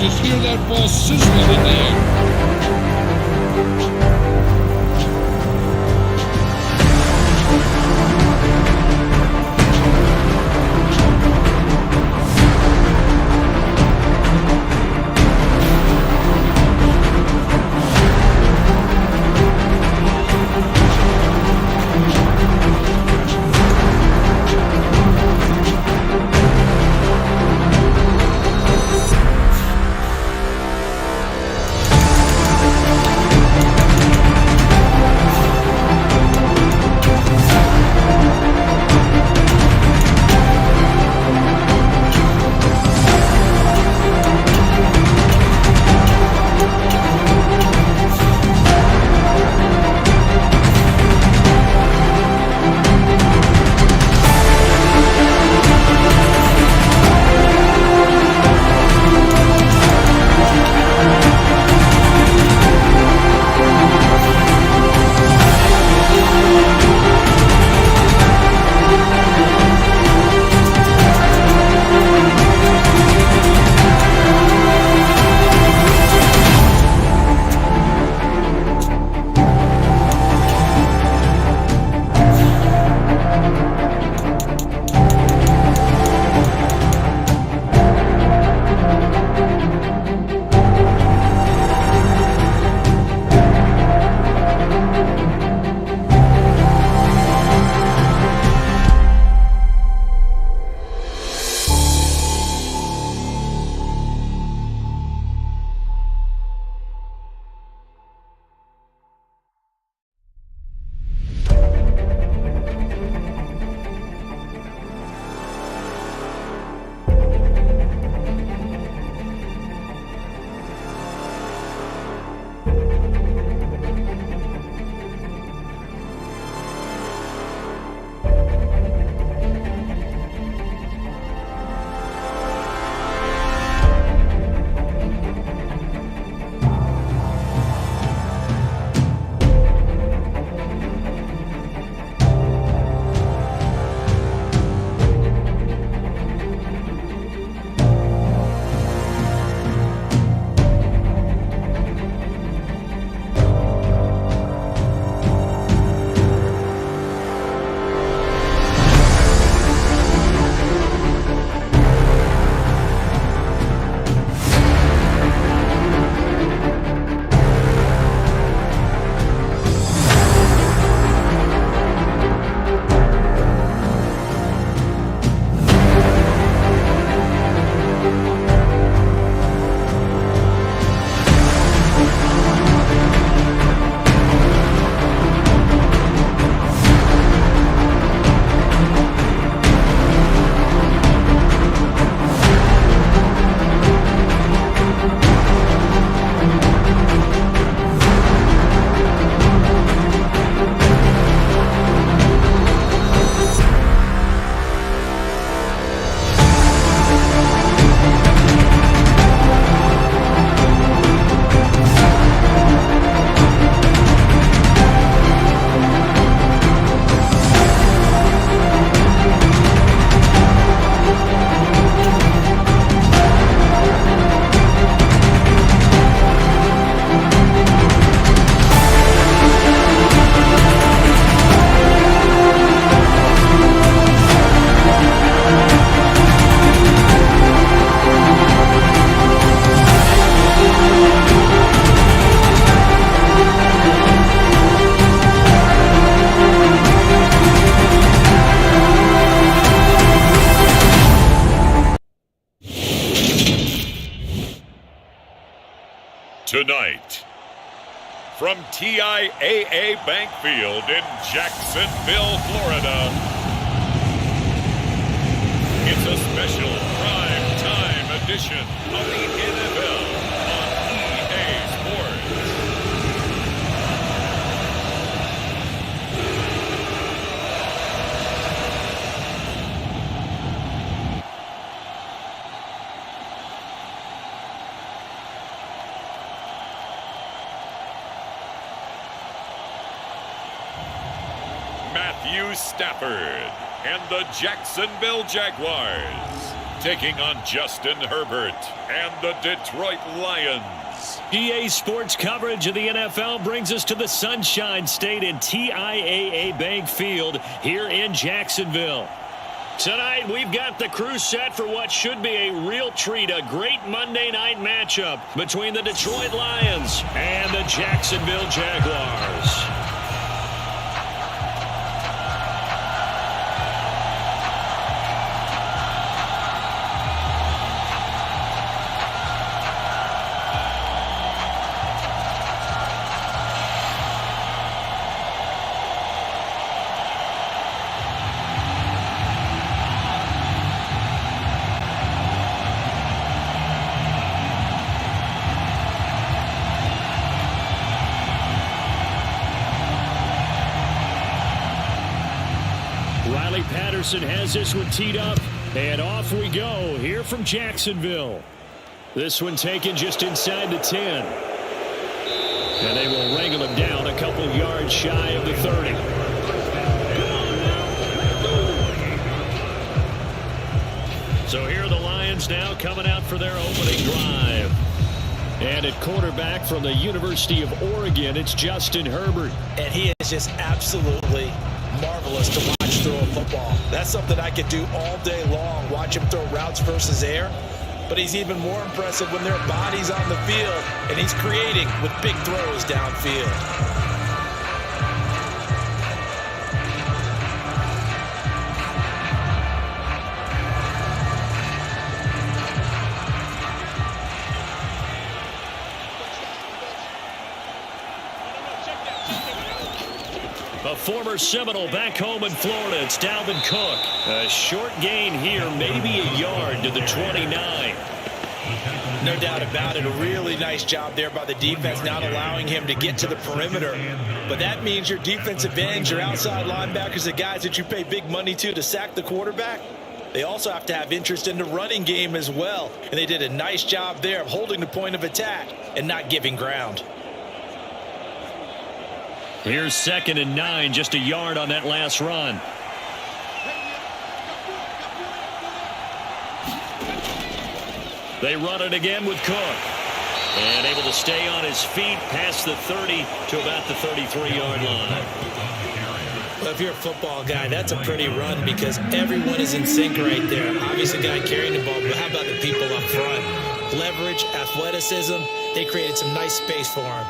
you hear that ball sizzling in the air? Tonight, from TIAA Bank Field in Jacksonville, Florida, it's a special prime time edition of the NFL on EA Sports. Matthew Stafford and the Jacksonville Jaguars taking on Justin Herbert and the Detroit Lions. EA Sports coverage of the NFL brings us to the Sunshine State and TIAA Bank Field here in Jacksonville. Tonight, we've got the crew set for what should be a real treat, a great Monday night matchup between the Detroit Lions and the Jacksonville Jaguars. Patterson has this one teed up, and off we go here from Jacksonville. This one taken just inside the 10. And they will wrangle him down a couple yards shy of the 30. So here are the Lions now coming out for their opening drive. And at quarterback from the University of Oregon, it's Justin Herbert. And he is just absolutely marvelous to watch throw a football. That's something I could do all day long, watch him throw routes versus air. But he's even more impressive when their body's on the field and he's creating with big throws downfield. A former Seminole back home in Florida. It's Dalvin Cook. A short gain here, maybe a yard to the 29. No doubt about it. A really nice job there by the defense, not allowing him to get to the perimeter. But that means your defensive ends, your outside linebackers, the guys that you pay big money to sack the quarterback, they also have to have interest in the running game as well. And they did a nice job there of holding the point of attack and not giving ground. Here's 2nd and 9, just a yard on that last run. They run it again with Cook. And able to stay on his feet past the 30 to about the 33-yard line. Well, if you're a football guy, that's a pretty run because everyone is in sync right there. Obviously, the guy carrying the ball, but how about the people up front? Leverage, athleticism, they created some nice space for him.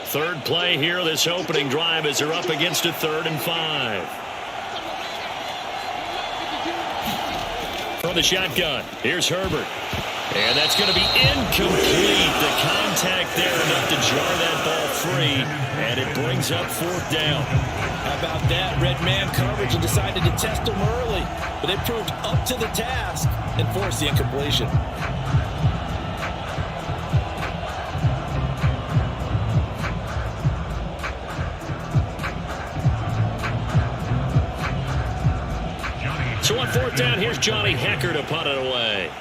Third play here, this opening drive as they're up against a 3rd and 5. From the shotgun, here's Herbert. And that's going to be incomplete. The contact there enough to jar that ball free. And it brings up 4th down. How about that? Red man coverage and decided to test him early. But they proved up to the task and forced the incompletion. So on 4th down, here's Johnny Hecker to punt it away.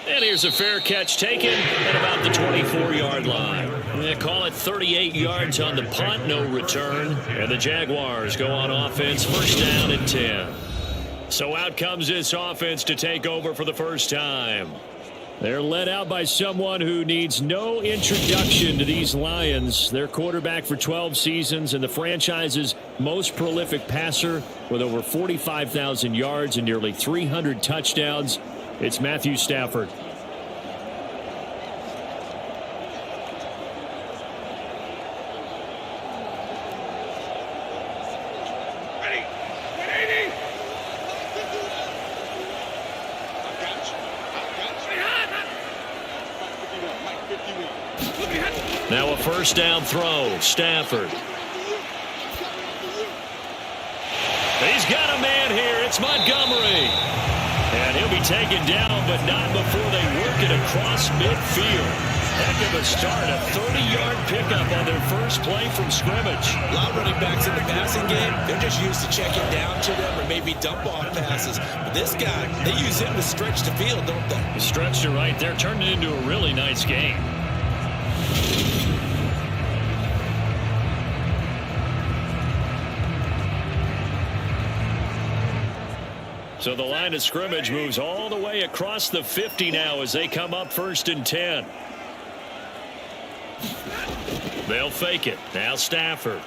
And here's a fair catch taken at about the 24-yard line. They call it 38 yards on the punt, no return. And the Jaguars go on offense, 1st down and 10. So out comes this offense to take over for the first time. They're led out by someone who needs no introduction to these Lions. Their quarterback for 12 seasons and the franchise's most prolific passer with over 45,000 yards and nearly 300 touchdowns. It's Matthew Stafford. Now a 1st down throw. Stafford. He's got a man here. It's Montgomery. And he'll be taken down, but not before they work it across midfield. Heck of a start, a 30-yard pickup on their first play from scrimmage. A lot of running backs in the passing game, they're just used to checking down to them or maybe dump-off passes. But this guy, they use him to stretch the field, don't they? Stretched it right there, turned it into a really nice game. So the line of scrimmage moves all the way across the 50 now as they come up 1st and 10. They'll fake it. Now Stafford.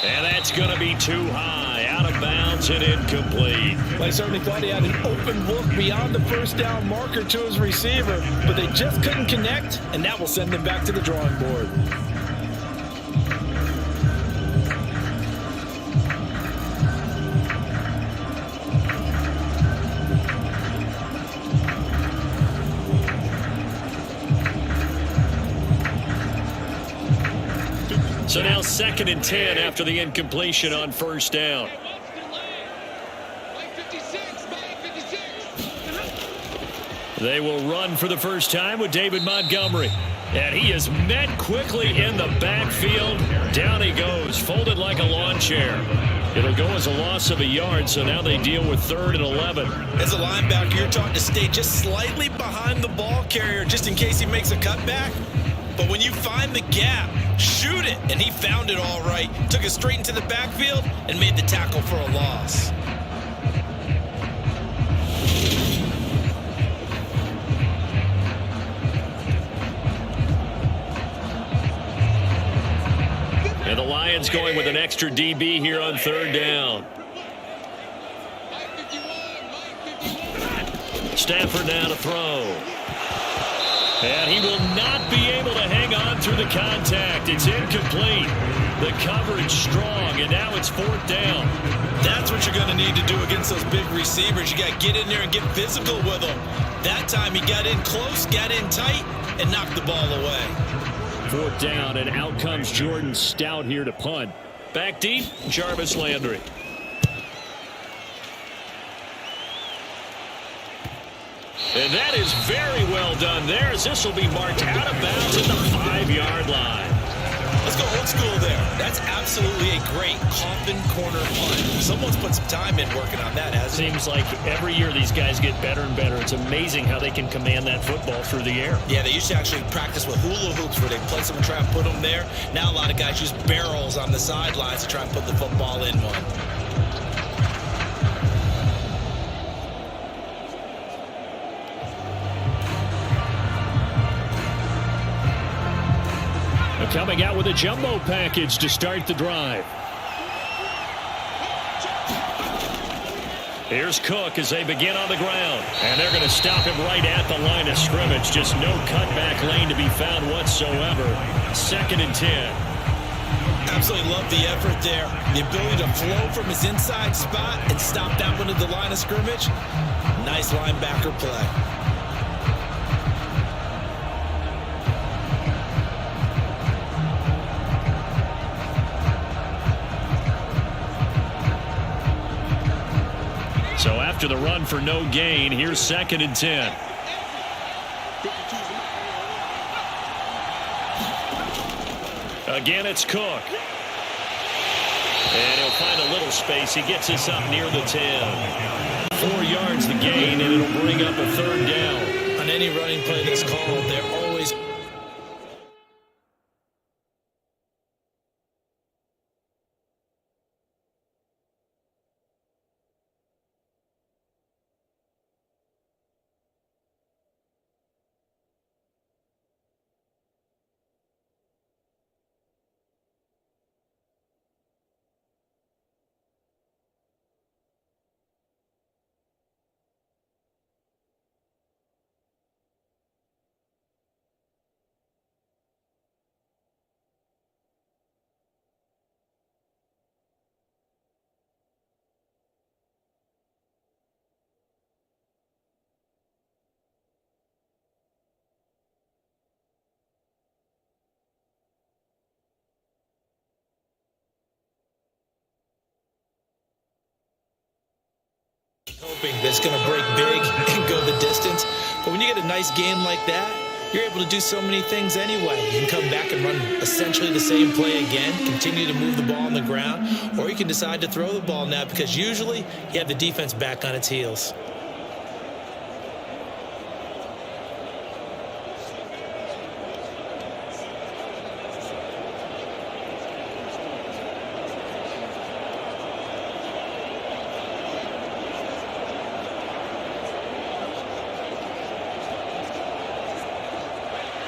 And that's going to be too high. Out of bounds and incomplete. I certainly thought he had an open look beyond the first down marker to his receiver, but they just couldn't connect, and that will send them back to the drawing board. So now 2nd and 10 after the incompletion on 1st down. They will run for the first time with David Montgomery. And he is met quickly in the backfield. Down he goes, folded like a lawn chair. It'll go as a loss of a yard, so now they deal with 3rd and 11. As a linebacker, you're taught to stay just slightly behind the ball carrier just in case he makes a cutback. But when you find the gap, shoot it. And he found it all right. Took it straight into the backfield and made the tackle for a loss. And the Lions going with an extra DB here on 3rd down. Stafford now to throw. And he will not be able to hang on through the contact. It's incomplete. The coverage strong, and now it's 4th down. That's what you're going to need to do against those big receivers. You got to get in there and get physical with them. That time he got in close, got in tight, and knocked the ball away. 4th down, and out comes Jordan Stout here to punt. Back deep, Jarvis Landry. And that is very well done there, as this will be marked out of bounds at the 5-yard line. Let's go old school there. That's absolutely a great coffin corner punt. Someone's put some time in working on that, hasn't it? Seems like every year these guys get better and better. It's amazing how they can command that football through the air. Yeah, they used to actually practice with hula hoops where they place them and try and put them there. Now a lot of guys use barrels on the sidelines to try and put the football in one. Coming out with a jumbo package to start the drive. Here's Cook as they begin on the ground. And they're going to stop him right at the line of scrimmage. Just no cutback lane to be found whatsoever. 2nd and 10. Absolutely love the effort there. The ability to flow from his inside spot and stop that one at the line of scrimmage. Nice linebacker play. So after the run for no gain, here's 2nd and 10. Again, it's Cook. And he'll find a little space. He gets us up near the 10. 4 yards the gain, and it'll bring up a 3rd down. On any running play that's called, they're always Hoping that's going to break big and go the distance. But when you get a nice game like that, you're able to do so many things anyway. You can come back and run essentially the same play again, continue to move the ball on the ground, or you can decide to throw the ball now because usually you have the defense back on its heels.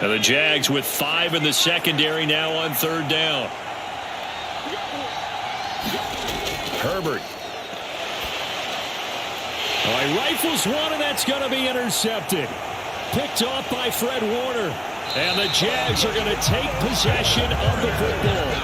And the Jags with 5 in the secondary now on 3rd down. Herbert. Oh, he rifles one, and that's going to be intercepted. Picked off by Fred Warner. And the Jags are going to take possession of the football.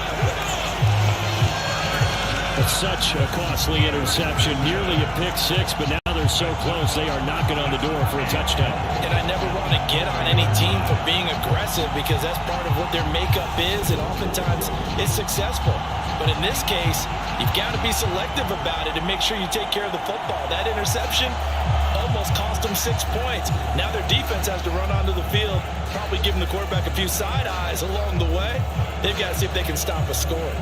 It's such a costly interception. Nearly a pick six, but now they're so close they are knocking on the door for a touchdown. And I never want to get on any team for being aggressive because that's part of what their makeup is, and oftentimes it's successful. But in this case, you've got to be selective about it and make sure you take care of the football. That interception almost cost them 6 points. Now their defense has to run onto the field, probably giving the quarterback a few side eyes along the way. They've got to see if they can stop a score.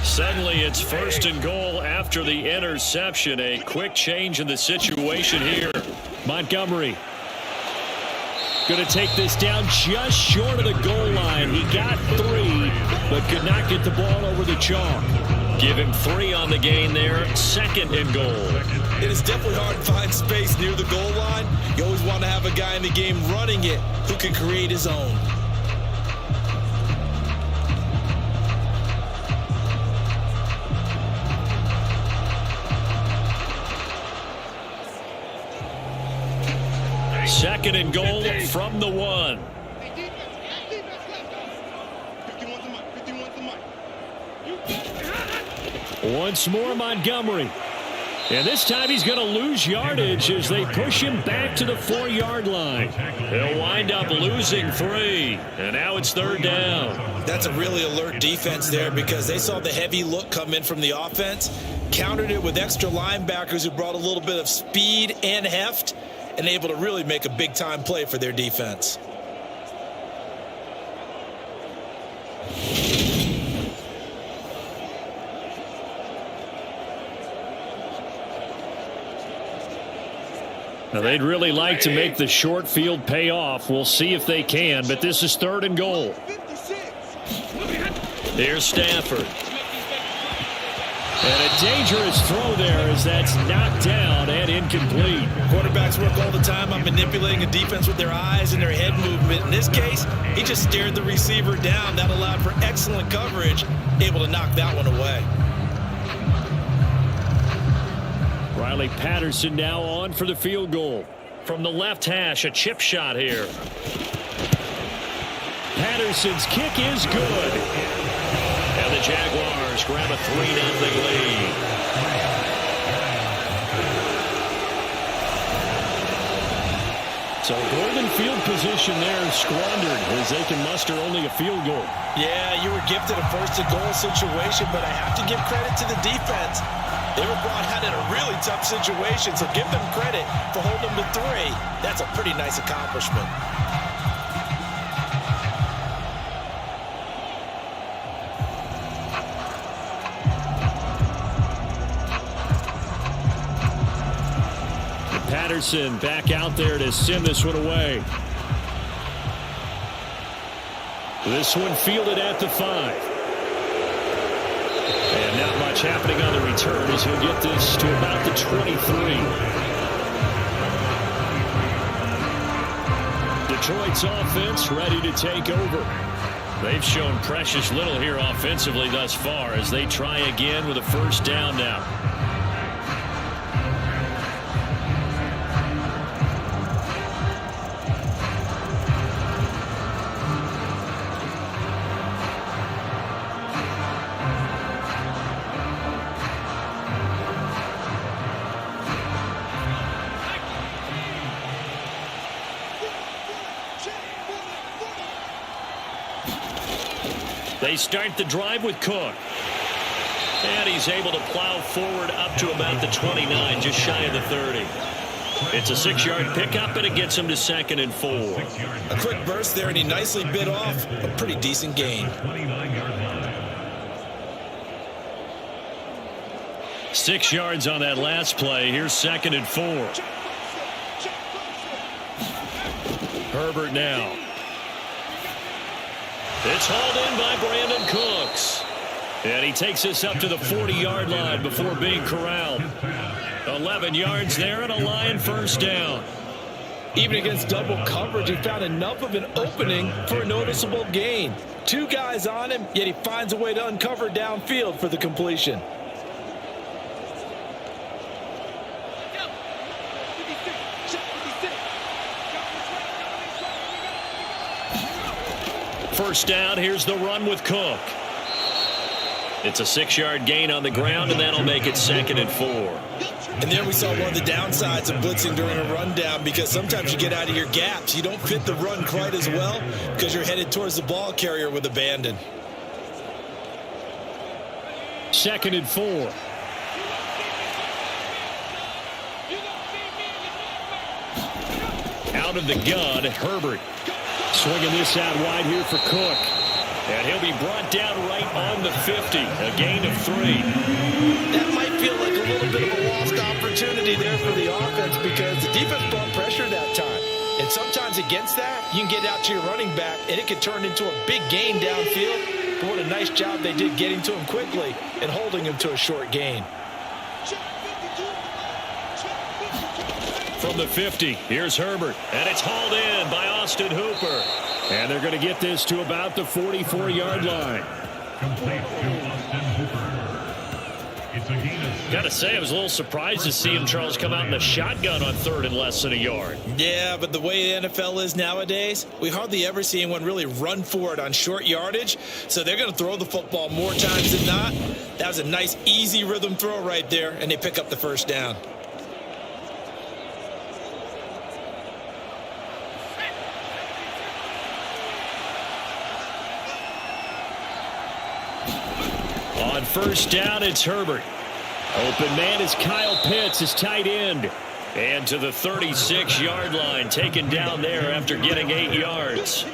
Suddenly it's 1st and goal after the interception. A quick change in the situation here. Montgomery going to take this down just short of the goal line. He got 3, but could not get the ball over the chalk. Give him 3 on the gain there. 2nd and goal. It is definitely hard to find space near the goal line. You always want to have a guy in the game running it who can create his own. Second and goal from the 1. Once more Montgomery. And this time he's going to lose yardage as they push him back to the 4-yard line. They'll wind up losing 3. And now it's 3rd down. That's a really alert defense there because they saw the heavy look come in from the offense, countered it with extra linebackers who brought a little bit of speed and heft, and able to really make a big-time play for their defense. Now they'd really like to make the short field pay off. We'll see if they can, but this is 3rd and goal. Here's Stafford. And a dangerous throw there as that's knocked down and incomplete. Quarterbacks work all the time on manipulating a defense with their eyes and their head movement. In this case, he just stared the receiver down. That allowed for excellent coverage, able to knock that one away. Riley Patterson now on for the field goal. From the left hash, a chip shot here. Patterson's kick is good. And the Jaguars grab a 3-0 lead. So golden field position there squandered as they can muster only a field goal. Yeah, you were gifted a 1st and goal situation, but I have to give credit to the defense. They were brought out in a really tough situation, so give them credit for holding them to 3. That's a pretty nice accomplishment. Patterson back out there to send this one away. This one fielded at the 5. And not much happening on the return as he'll get this to about the 23. Detroit's offense ready to take over. They've shown precious little here offensively thus far as they try again with a 1st down now. They start the drive with Cook. And he's able to plow forward up to about the 29, just shy of the 30. It's a 6-yard pickup, and it gets him to 2nd and 4. A quick burst there, and he nicely bit off a pretty decent gain. 6 yards on that last play. Here's 2nd and 4. Herbert now. It's hauled in by Brandon Cooks. And he takes us up to the 40-yard line before being corralled. 11 yards there and a Lion first down. Even against double coverage, he found enough of an opening for a noticeable gain. 2 guys on him, yet he finds a way to uncover downfield for the completion. First down, here's the run with Cook. It's a 6-yard gain on the ground, and that'll make it 2nd and 4. And there we saw one of the downsides of blitzing during a rundown, because sometimes you get out of your gaps. You don't fit the run quite as well because you're headed towards the ball carrier with abandon. 2nd and 4. Out of the gun, Herbert. Swinging this out wide here for Cook. And he'll be brought down right on the 50. A gain of 3. That might feel like a little bit of a lost opportunity there for the offense, because the defense brought pressure that time. And sometimes against that, you can get out to your running back, and it can turn into a big gain downfield. But what a nice job they did getting to him quickly and holding him to a short gain. From the 50, here's Herbert, and it's hauled in by Austin Hooper. And they're going to get this to about the 44-yard line. Got to say, I was a little surprised to see him, Charles, come out in the shotgun on 3rd and less than a yard. Yeah, but the way the NFL is nowadays, we hardly ever see anyone really run for it on short yardage. So they're going to throw the football more times than not. That was a nice, easy rhythm throw right there, and they pick up the first down. On first down, it's Herbert. Open man is Kyle Pitts, his tight end. And to the 36-yard line, taken down there after getting 8 yards.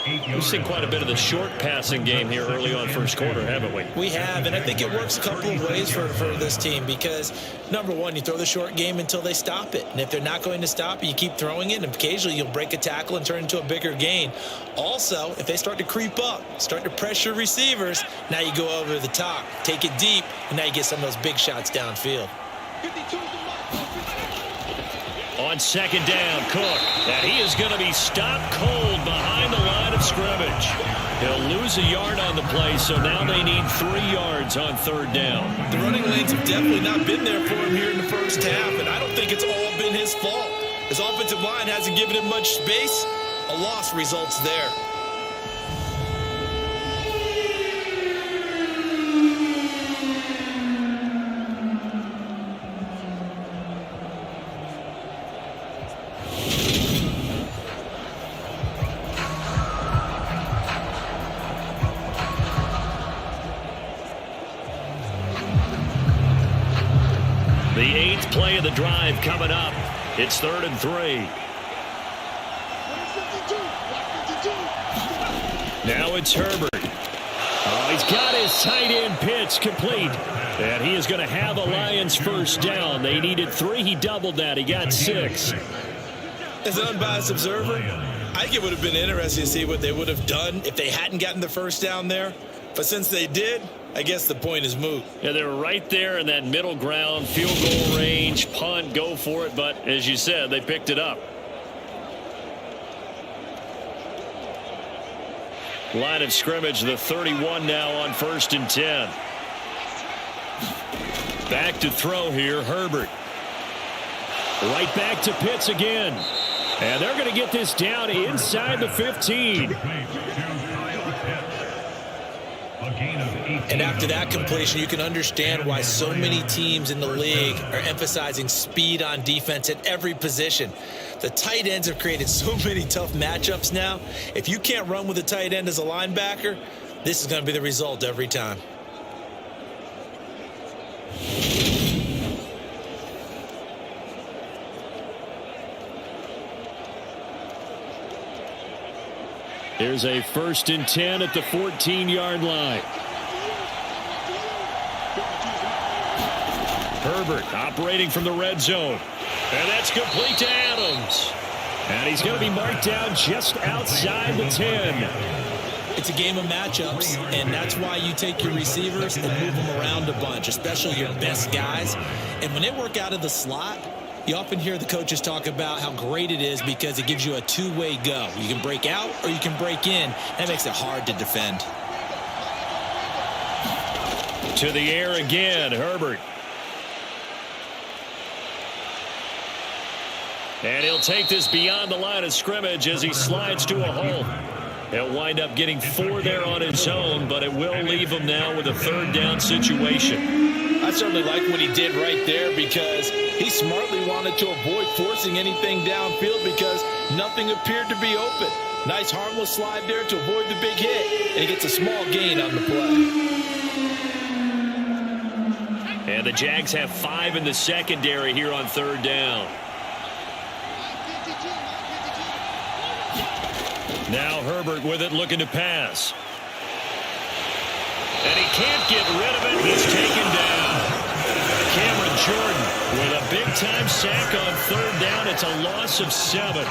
We've seen quite a bit of the short passing game here early on first quarter, haven't we? We have, and I think it works a couple of ways for this team, because, number one, you throw the short game until they stop it. And if they're not going to stop it, you keep throwing it, and occasionally you'll break a tackle and turn it into a bigger gain. Also, if they start to creep up, start to pressure receivers, now you go over the top, take it deep, and now you get some of those big shots downfield. On second down, Cook. And he is going to be stopped cold behind the line of scrimmage. He'll lose a yard on the play, so now they need 3 yards on 3rd down. The running lanes have definitely not been there for him here in the first half, and I don't think it's all been his fault. His offensive line hasn't given him much space. A loss results there. The 8th play of the drive coming up. It's 3rd and 3. Now it's Herbert. Oh, he's got his tight end pitch complete. And he is going to have a Lions first down. They needed 3. He doubled that. He got 6. As an unbiased observer, I think it would have been interesting to see what they would have done if they hadn't gotten the first down there. But since they did, I guess the point is moot. Yeah, they were right there in that middle ground, field goal range, punt, go for it. But as you said, they picked it up. Line of scrimmage, the 31 now on 1st and 10. Back to throw here, Herbert. Right back to Pitts again. And they're going to get this down inside the 15. And after that completion, you can understand why so many teams in the league are emphasizing speed on defense at every position. The tight ends have created so many tough matchups now. If you can't run with a tight end as a linebacker, This is going to be the result every time. Here's a 1st and 10 at the 14-yard line. Herbert operating from the red zone. And that's complete to Adams. And he's going to be marked down just outside the 10. It's a game of matchups, and that's why you take your receivers and move them around a bunch, especially your best guys. And when they work out of the slot, you often hear the coaches talk about how great it is because it gives you a two-way go. You can break out or you can break in. That makes it hard to defend. To the air again, Herbert. And he'll take this beyond the line of scrimmage as he slides to a hole. He'll wind up getting 4 there on his own, but it will leave him now with a 3rd down situation. I certainly like what he did right there because he smartly wanted to avoid forcing anything downfield because nothing appeared to be open. Nice harmless slide there to avoid the big hit, and he gets a small gain on the play. And the Jags have 5 in the secondary here on 3rd down. Now Herbert with it, looking to pass. And he can't get rid of it. He's taken down. Cameron Jordan with a big-time sack on 3rd down. It's a loss of 7.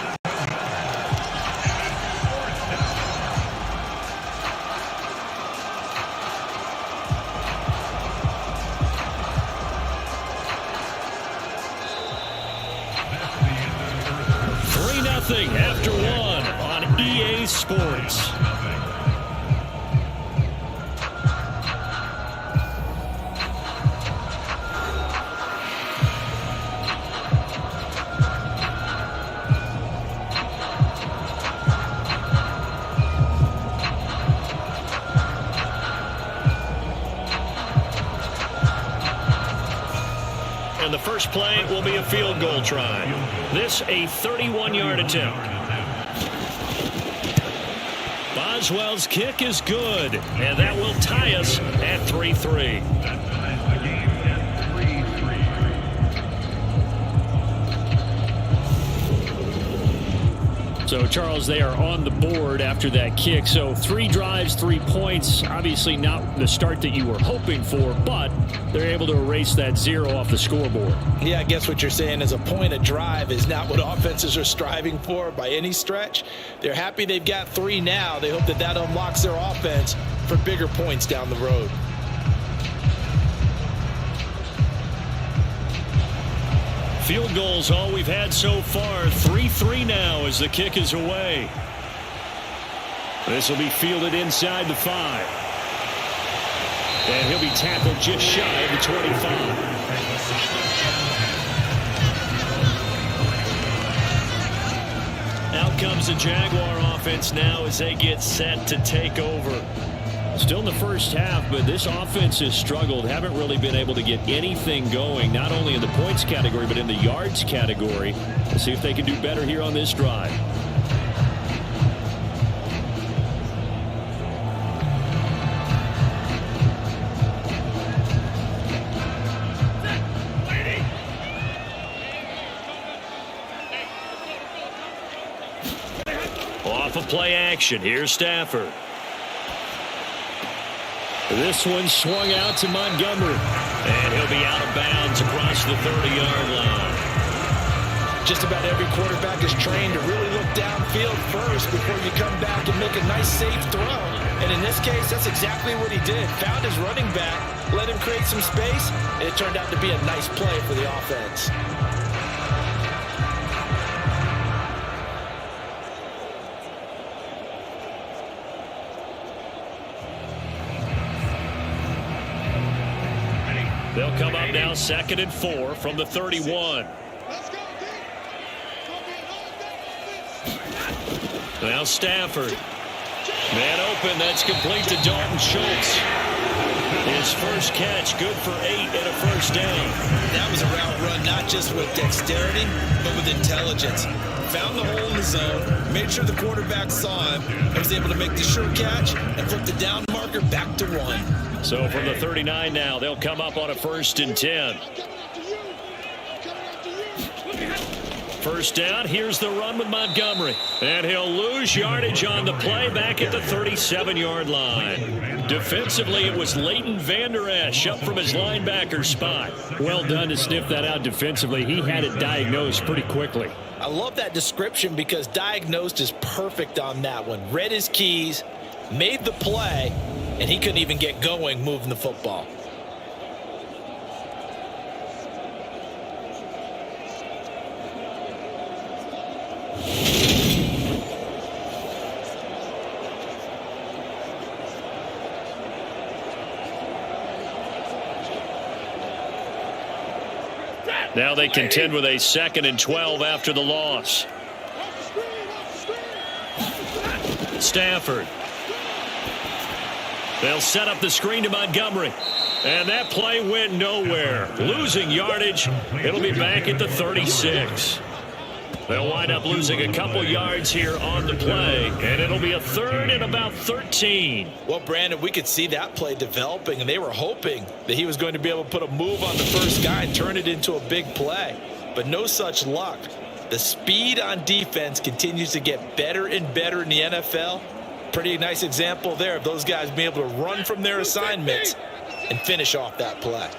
After 1 on EA Sports. And the first play will be a field goal try. This a 31-yard attempt. Boswell's kick is good, and that will tie us at 3-3. So, Charles, they are on the board after that kick. So 3 drives, 3 points. Obviously not the start that you were hoping for, but they're able to erase that 0 off the scoreboard. Yeah, I guess what you're saying is a point a drive is not what offenses are striving for by any stretch. They're happy they've got 3 now. They hope that that unlocks their offense for bigger points down the road. Field goals all we've had so far. 3-3 now as the kick is away. This will be fielded inside the 5. And he'll be tackled just shy of the 25. Out comes the Jaguar offense now as they get set to take over. Still in the first half, but this offense has struggled. Haven't really been able to get anything going, not only in the points category, but in the yards category. Let's see if they can do better here on this drive. Off of play action, here's Stafford. This one swung out to Montgomery. And he'll be out of bounds across the 30-yard line. Just about every quarterback is trained to really look downfield first before you come back and make a nice, safe throw. And in this case, that's exactly what he did. Found his running back, let him create some space, and it turned out to be a nice play for the offense. They'll come up now 2nd and 4 from the 31. Now Stafford. Man open, that's complete to Dalton Schultz. His first catch, good for 8 and a first down. That was a route run not just with dexterity, but with intelligence. found the hole in the zone, made sure the quarterback saw him, and was able to make the sure catch and flip the down marker back to 1. So from the 39 now, they'll come up on a 1st and 10. First down, here's the run with Montgomery. And he'll lose yardage on the play back at the 37-yard line. Defensively, it was Leighton Vander Esch up from his linebacker spot. Well done to sniff that out defensively. He had it diagnosed pretty quickly. I love that description because diagnosed is perfect on that one. Read his keys, made the play, and he couldn't even get going moving the football. Now they contend with a 2nd and 12 after the loss. Stafford. They'll set up the screen to Montgomery. And that play went nowhere. Losing yardage. It'll be back at the 36. They'll wind up losing a couple yards here on the play, and it'll be a 3rd and about 13. Well, Brandon, we could see that play developing, and they were hoping that he was going to be able to put a move on the first guy and turn it into a big play. But no such luck. The speed on defense continues to get better and better in the NFL. Pretty nice example there of those guys being able to run from their assignments and finish off that play.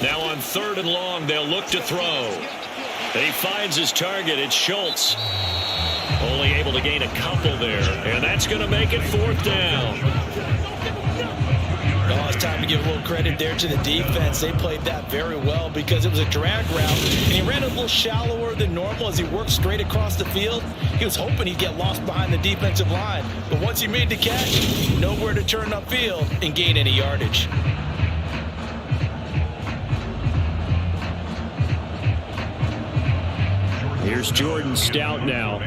Now on 3rd and long, they'll look to throw. He finds his target. It's Schultz. Only able to gain a couple there, and that's going to make it 4th down. Oh, it's time to give a little credit there to the defense. They played that very well because it was a drag route, and he ran a little shallower than normal as he worked straight across the field. He was hoping he'd get lost behind the defensive line, but once he made the catch, nowhere to turn upfield and gain any yardage. Here's Jordan Stout now.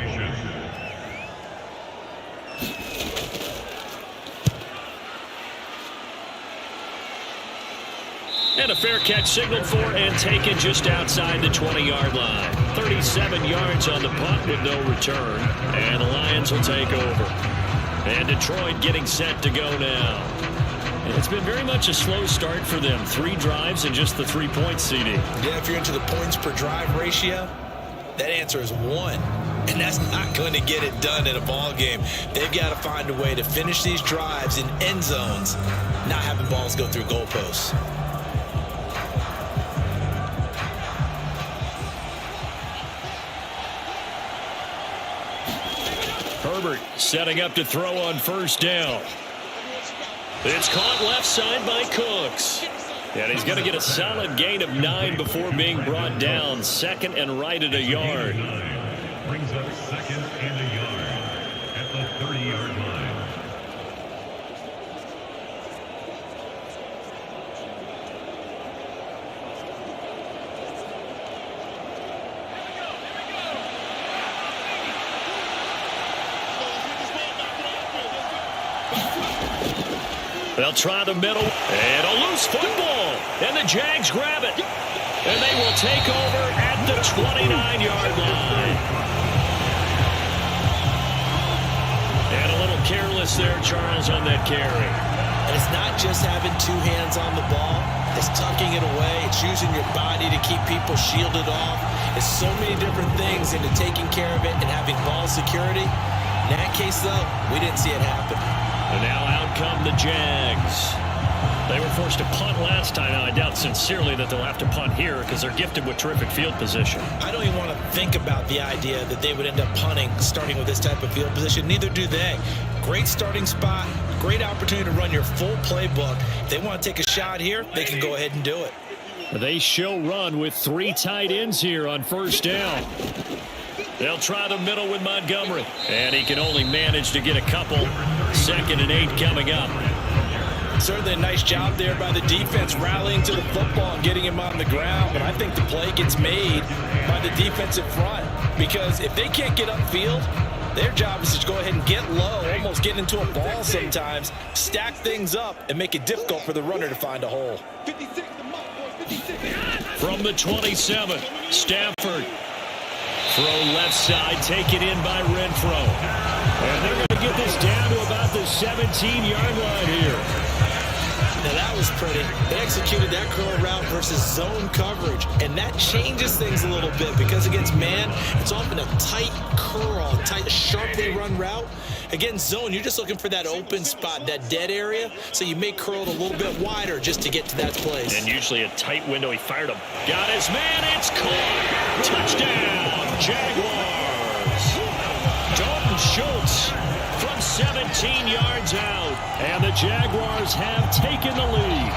And a fair catch signaled for and taken just outside the 20-yard line. 37 yards on the punt with no return. And the Lions will take over. And Detroit getting set to go now. And it's been very much a slow start for them. 3 drives and just the 3 points, CD. Yeah, if you're into the points per drive ratio, that answer is 1. And that's not going to get it done in a ball game. They've got to find a way to finish these drives in end zones, not having balls go through goalposts. Herbert setting up to throw on 1st down. It's caught left side by Cooks. And he's going to get a solid gain of 9 before being brought down. 2nd and right at a yard. Brings up 2nd and a yard at the 30-yard line. They'll try the middle, and a loose football, and the Jags grab it, and they will take over at the 29-yard line. And a little careless there, Charles, on that carry. And it's not just having 2 hands on the ball. It's tucking it away. It's using your body to keep people shielded off. It's so many different things into taking care of it and having ball security. In that case, though, we didn't see it happen. And now out come the Jags. They were forced to punt last time. Now, I doubt sincerely that they'll have to punt here because they're gifted with terrific field position. I don't even want to think about the idea that they would end up punting starting with this type of field position. Neither do they. Great starting spot, great opportunity to run your full playbook. If they want to take a shot here, they can go ahead and do it. They show run with 3 tight ends here on 1st down. They'll try the middle with Montgomery. And he can only manage to get a couple. 2nd and 8 coming up. Certainly a nice job there by the defense rallying to the football and getting him on the ground. But I think the play gets made by the defensive front. Because if they can't get upfield, their job is to go ahead and get low, almost get into a ball sometimes, stack things up, and make it difficult for the runner to find a hole. 56, the mark, boys, 56. From the 27, Stafford. Throw left side, taken in by Renfro. And they're going to get this down to about the 17-yard line here. Now that was pretty. They executed that curl route versus zone coverage, and that changes things a little bit because against man, it's often a tight curl, tight, sharply run route. Against zone, you're just looking for that open spot, that dead area, so you may curl it a little bit wider just to get to that place. And usually a tight window. He fired him. Got his man. It's caught. Touchdown, Jaguars. Dalton Schultz from 17 yards out. And the Jaguars have taken the lead.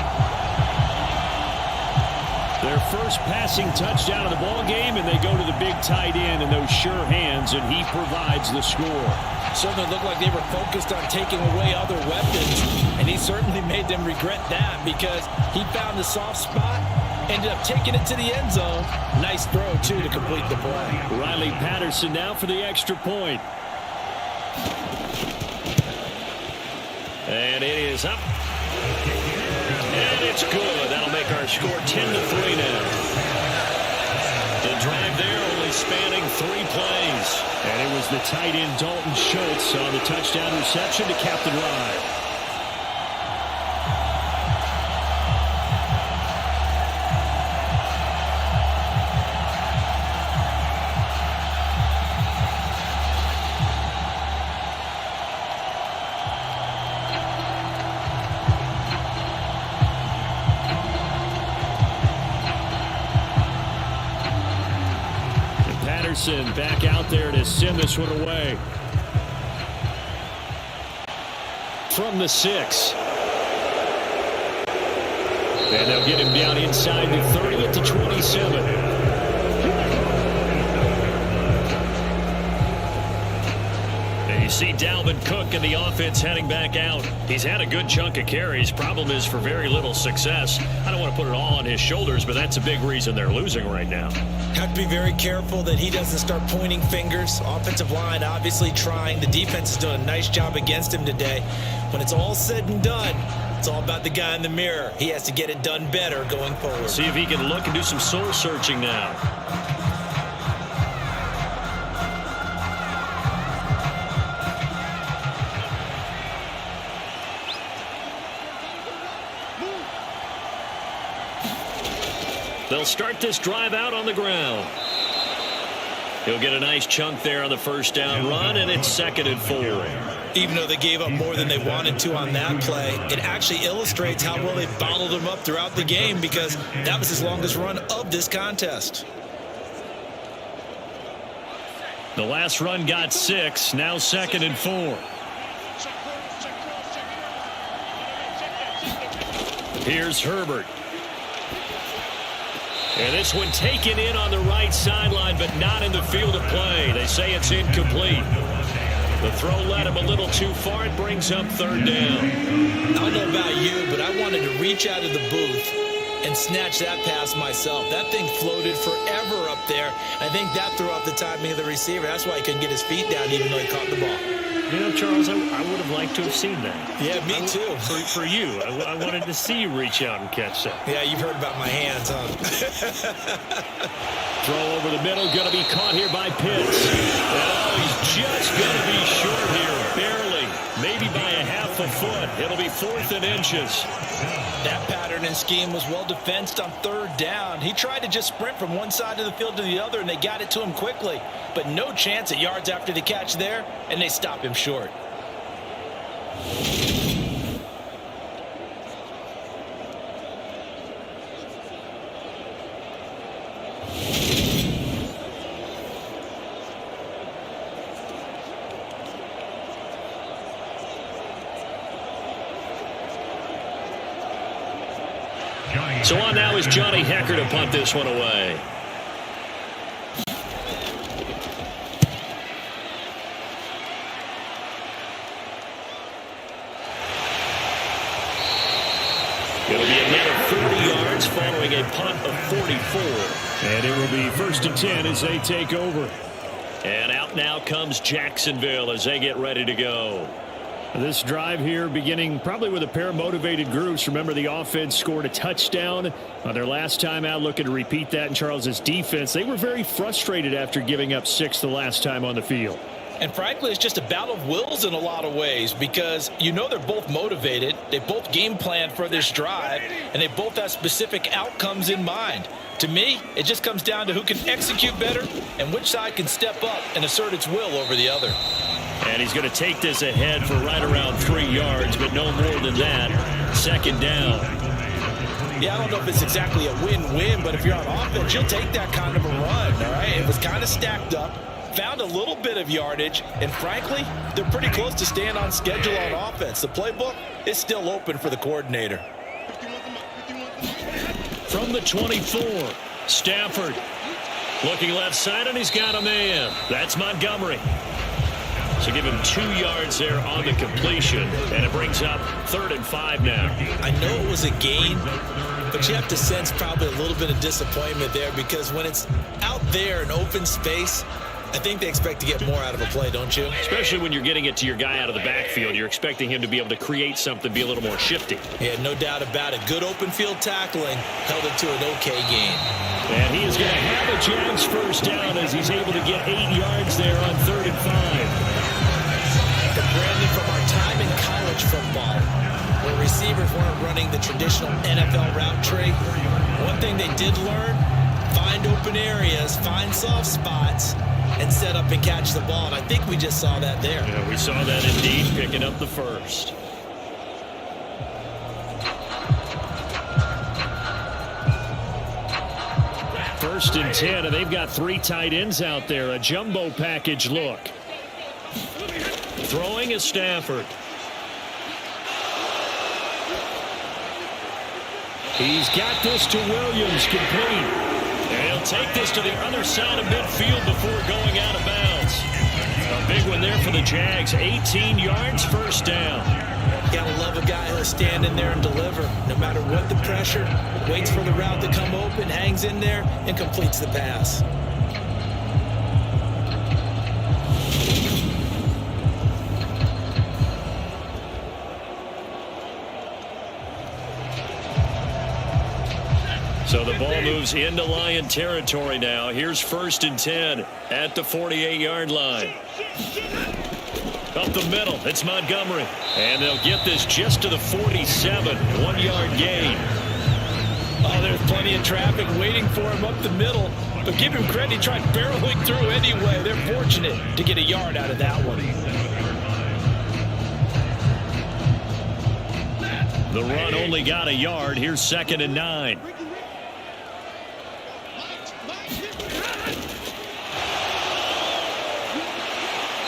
Their first passing touchdown of the ball game, and they go to the big tight end in those sure hands, and he provides the score. Certainly looked like they were focused on taking away other weapons, and he certainly made them regret that because he found the soft spot, ended up taking it to the end zone. Nice throw, too, to complete the play. Riley Patterson now for the extra point. And it is up. And it's good. That'll make our score 10-3 now. The drive there only spanning 3 plays. And it was the tight end Dalton Schultz on the touchdown reception to cap the drive. Back out there to send this one away. From the 6. And they'll get him down inside the 30 at the 27. And you see Dalvin Cook and the offense heading back out. He's had a good chunk of carries. Problem is for very little success. I don't want to put it all on his shoulders, but that's a big reason they're losing right now. Have to be very careful that he doesn't start pointing fingers. Offensive line obviously trying. The defense is doing a nice job against him today. When it's all said and done, it's all about the guy in the mirror. He has to get it done better going forward. See if he can look and do some soul searching now. They'll start this drive out on the ground. He'll get a nice chunk there on the first down run, and it's 2nd and 4. Even though they gave up more than they wanted to on that play, it actually illustrates how well they bottled them up throughout the game because that was his longest run of this contest. The last run got 6, now 2nd and 4. Here's Herbert. And this one taken in on the right sideline, but not in the field of play. They say it's incomplete. The throw led him a little too far. It brings up 3rd down. I don't know about you, but I wanted to reach out of the booth and snatch that pass myself. That thing floated forever up there. I think that threw off the timing of the receiver. That's why he couldn't get his feet down even though he caught the ball. You know, Charles, I would have liked to have seen that. Yeah, me too. For you. I wanted to see you reach out and catch that. Yeah, you've heard about my hands, huh? Throw over the middle, going to be caught here by Pitts. Oh, he's just going to be short here, barely, maybe by a half a foot. It'll be 4th and inches. That pattern and scheme was well defensed on 3rd down. He tried to just sprint from one side of the field to the other, and they got it to him quickly. But no chance at yards after the catch there, and they stop him short. So on now is Johnny Hecker to punt this one away. It'll be another 40 yards following a punt of 44. And it will be 1st and 10 as they take over. And out now comes Jacksonville as they get ready to go. This drive here beginning probably with a pair of motivated groups. Remember, the offense scored a touchdown on their last time out, looking to repeat that in Charles's defense. They were very frustrated after giving up 6 the last time on the field. And frankly, it's just a battle of wills in a lot of ways because you know they're both motivated. They both game planned for this drive, and they both have specific outcomes in mind. To me, it just comes down to who can execute better and which side can step up and assert its will over the other. And he's going to take this ahead for right around 3 yards, but no more than that. Second down. Yeah, I don't know if it's exactly a win-win, but if you're on offense, you'll take that kind of a run, all right? It was kind of stacked up, found a little bit of yardage, and frankly, they're pretty close to staying on schedule on offense. The playbook is still open for the coordinator. From the 24, Stafford looking left side, and he's got a man. That's Montgomery. So give him 2 yards there on the completion, and it brings up 3rd and 5 now. I know it was a gain, but you have to sense probably a little bit of disappointment there because when it's out there in open space, I think they expect to get more out of a play, don't you? Especially when you're getting it to your guy out of the backfield. You're expecting him to be able to create something, be a little more shifty. Yeah, no doubt about it. Good open field tackling held it to an okay gain. And he is going to have a Jags first down as he's able to get 8 yards there on 3rd and 5. And Brandon, from our time in college football, where receivers weren't running the traditional NFL route tree, one thing they did learn, find open areas, find soft spots, and set up and catch the ball. And I think we just saw that there. Yeah, we saw that indeed, picking up the first. First and 10, and they've got 3 tight ends out there. A jumbo package look. Throwing is Stafford. He's got this to Williams, complete. And he'll take this to the other side of midfield before going out of bounds. A big one there for the Jags. 18 yards, first down. You gotta love a guy who'll stand in there and deliver. No matter what the pressure, waits for the route to come open, hangs in there, and completes the pass. So the ball moves into Lion territory now. Here's 1st and 10 at the 48-yard line. Up the middle, it's Montgomery. And they'll get this just to the 47, 1-yard gain. Oh, there's plenty of traffic waiting for him up the middle. But give him credit, he tried barreling through anyway. They're fortunate to get a yard out of that one. The run only got a yard. Here's 2nd and 9.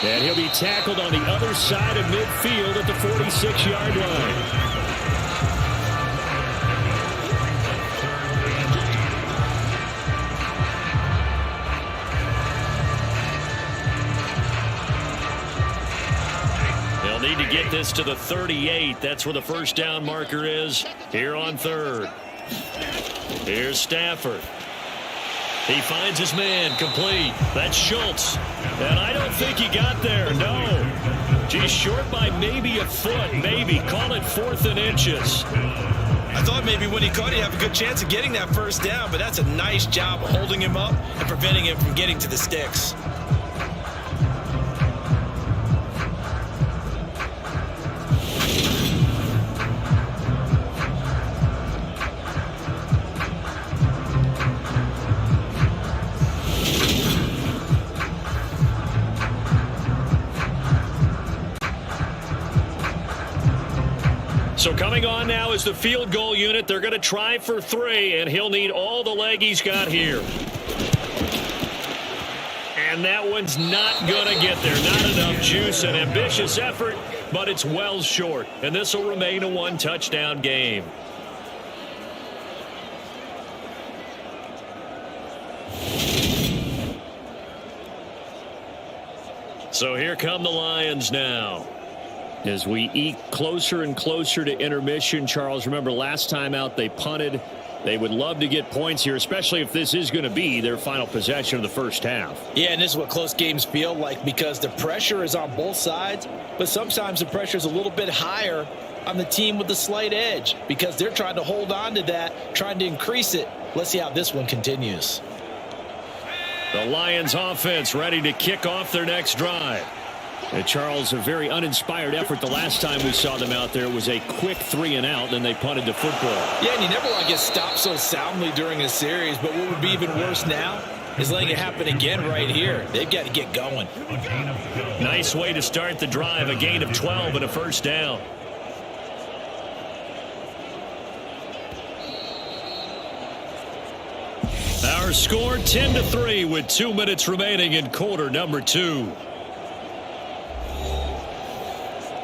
And he'll be tackled on the other side of midfield at the 46-yard line. They'll need to get this to the 38. That's where the first down marker is here on 3rd. Here's Stafford. He finds his man, complete. That's Schultz. And I don't think he got there, no. He's short by maybe a foot, maybe. Call it 4th and inches. I thought maybe when he caught it, he'd have a good chance of getting that first down, but that's a nice job of holding him up and preventing him from getting to the sticks. So coming on now is the field goal unit. They're going to try for 3, and he'll need all the leg he's got here. And that one's not going to get there. Not enough juice. An ambitious effort, but it's well short. And this will remain a 1-touchdown game. So here come the Lions now. As we eke closer and closer to intermission, Charles, remember last time out they punted They would love to get points here, especially if this is going to be their final possession of the first half. Yeah, and this is what close games feel like because the pressure is on both sides, but sometimes the pressure is a little bit higher on the team with the slight edge because they're trying to hold on to that, trying to increase it. Let's see how this one continues. The Lions offense ready to kick off their next drive. And Charles, a very uninspired effort the last time we saw them out there was a quick 3-and-out, then they punted the football. Yeah, and you never want to get stopped so soundly during a series, but what would be even worse now is letting it happen again right here. They've got to get going. Nice way to start the drive, a gain of 12 and a first down. Our score 10-3 with 2 minutes remaining in quarter number 2.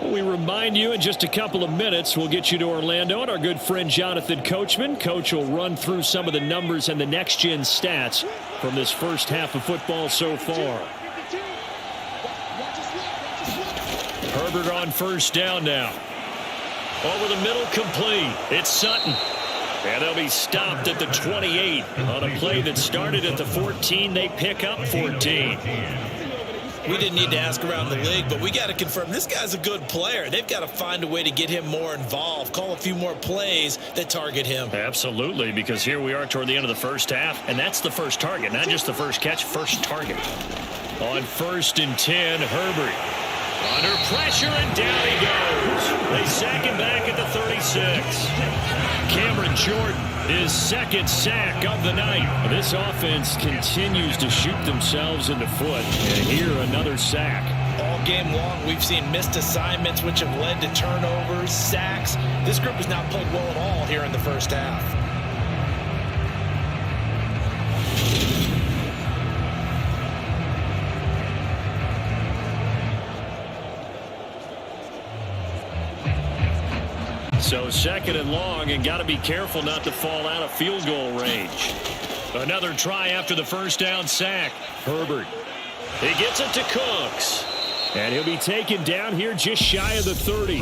We remind you in just a couple of minutes we'll get you to Orlando and our good friend Jonathan Coachman. Coach will run through some of the numbers and the next-gen stats from this first half of football so far. Herbert on first down now. Over the middle, complete. It's Sutton. And they'll be stopped at the 28 on a play that started at the 14. They pick up 14. We didn't need to ask around the league, but we got to confirm this guy's a good player. They've got to find a way to get him more involved, call a few more plays that target him. Absolutely, because here we are toward the end of the first half, and that's the first target, not just the first catch, first target. On 1st and 10, Herbert. Under pressure, and down he goes. They sack him back at the 36. Cameron Jordan, his second sack of the night. This offense continues to shoot themselves in the foot. And here, another sack. All game long, we've seen missed assignments, which have led to turnovers, sacks. This group has not played well at all here in the first half. So 2nd and long, and got to be careful not to fall out of field goal range. Another try after the first down sack. Herbert. He gets it to Cooks. And he'll be taken down here just shy of the 30.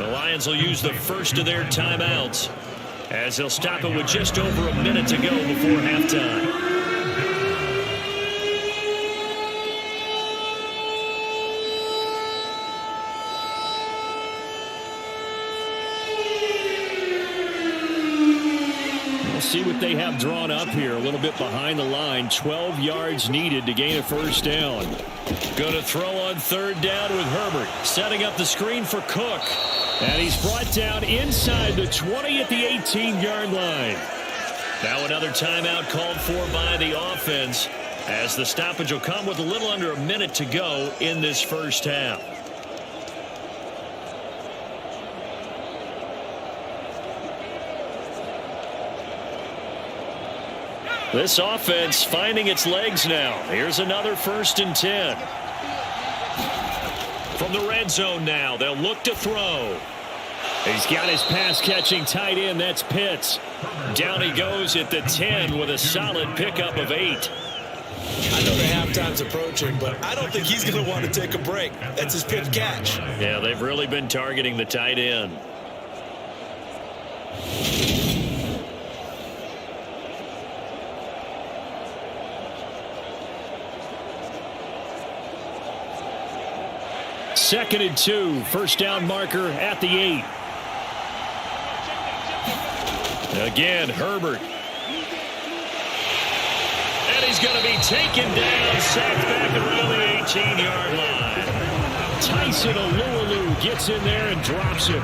The Lions will use the first of their timeouts as they'll stop it with just over a minute to go before halftime. See what they have drawn up here. A little bit behind the line. 12 yards needed to gain a first down. Going to throw on 3rd down with Herbert. Setting up the screen for Cook. And he's brought down inside the 20 at the 18-yard line. Now another timeout called for by the offense as the stoppage will come with a little under a minute to go in this first half. This offense finding its legs now. Here's another 1st and 10. From the red zone now, they'll look to throw. He's got his pass-catching tight end. That's Pitts. Down he goes at the 10 with a solid pickup of 8. I know the halftime's approaching, but I don't think he's going to want to take a break. That's his 5th catch. Yeah, they've really been targeting the tight end. Second and 2, first down marker at the 8. Again, Herbert. And he's going to be taken down, sacked back around the 18-yard line. Tyson Alualu gets in there and drops him.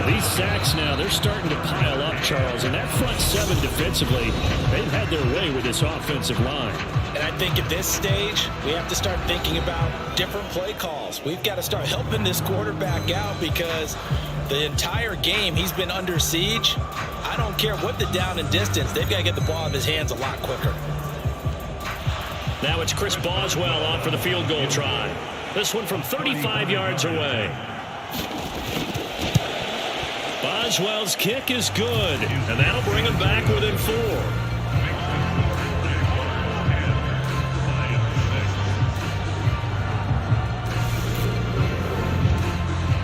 These sacks now, they're starting to pile up, Charles. And that front 7 defensively, they've had their way with this offensive line. And I think at this stage, we have to start thinking about different play calls. We've got to start helping this quarterback out because the entire game he's been under siege. I don't care what the down and distance. They've got to get the ball in his hands a lot quicker. Now it's Chris Boswell on for the field goal try. This one from 35 yards away. Boswell's kick is good, and that'll bring him back within 4.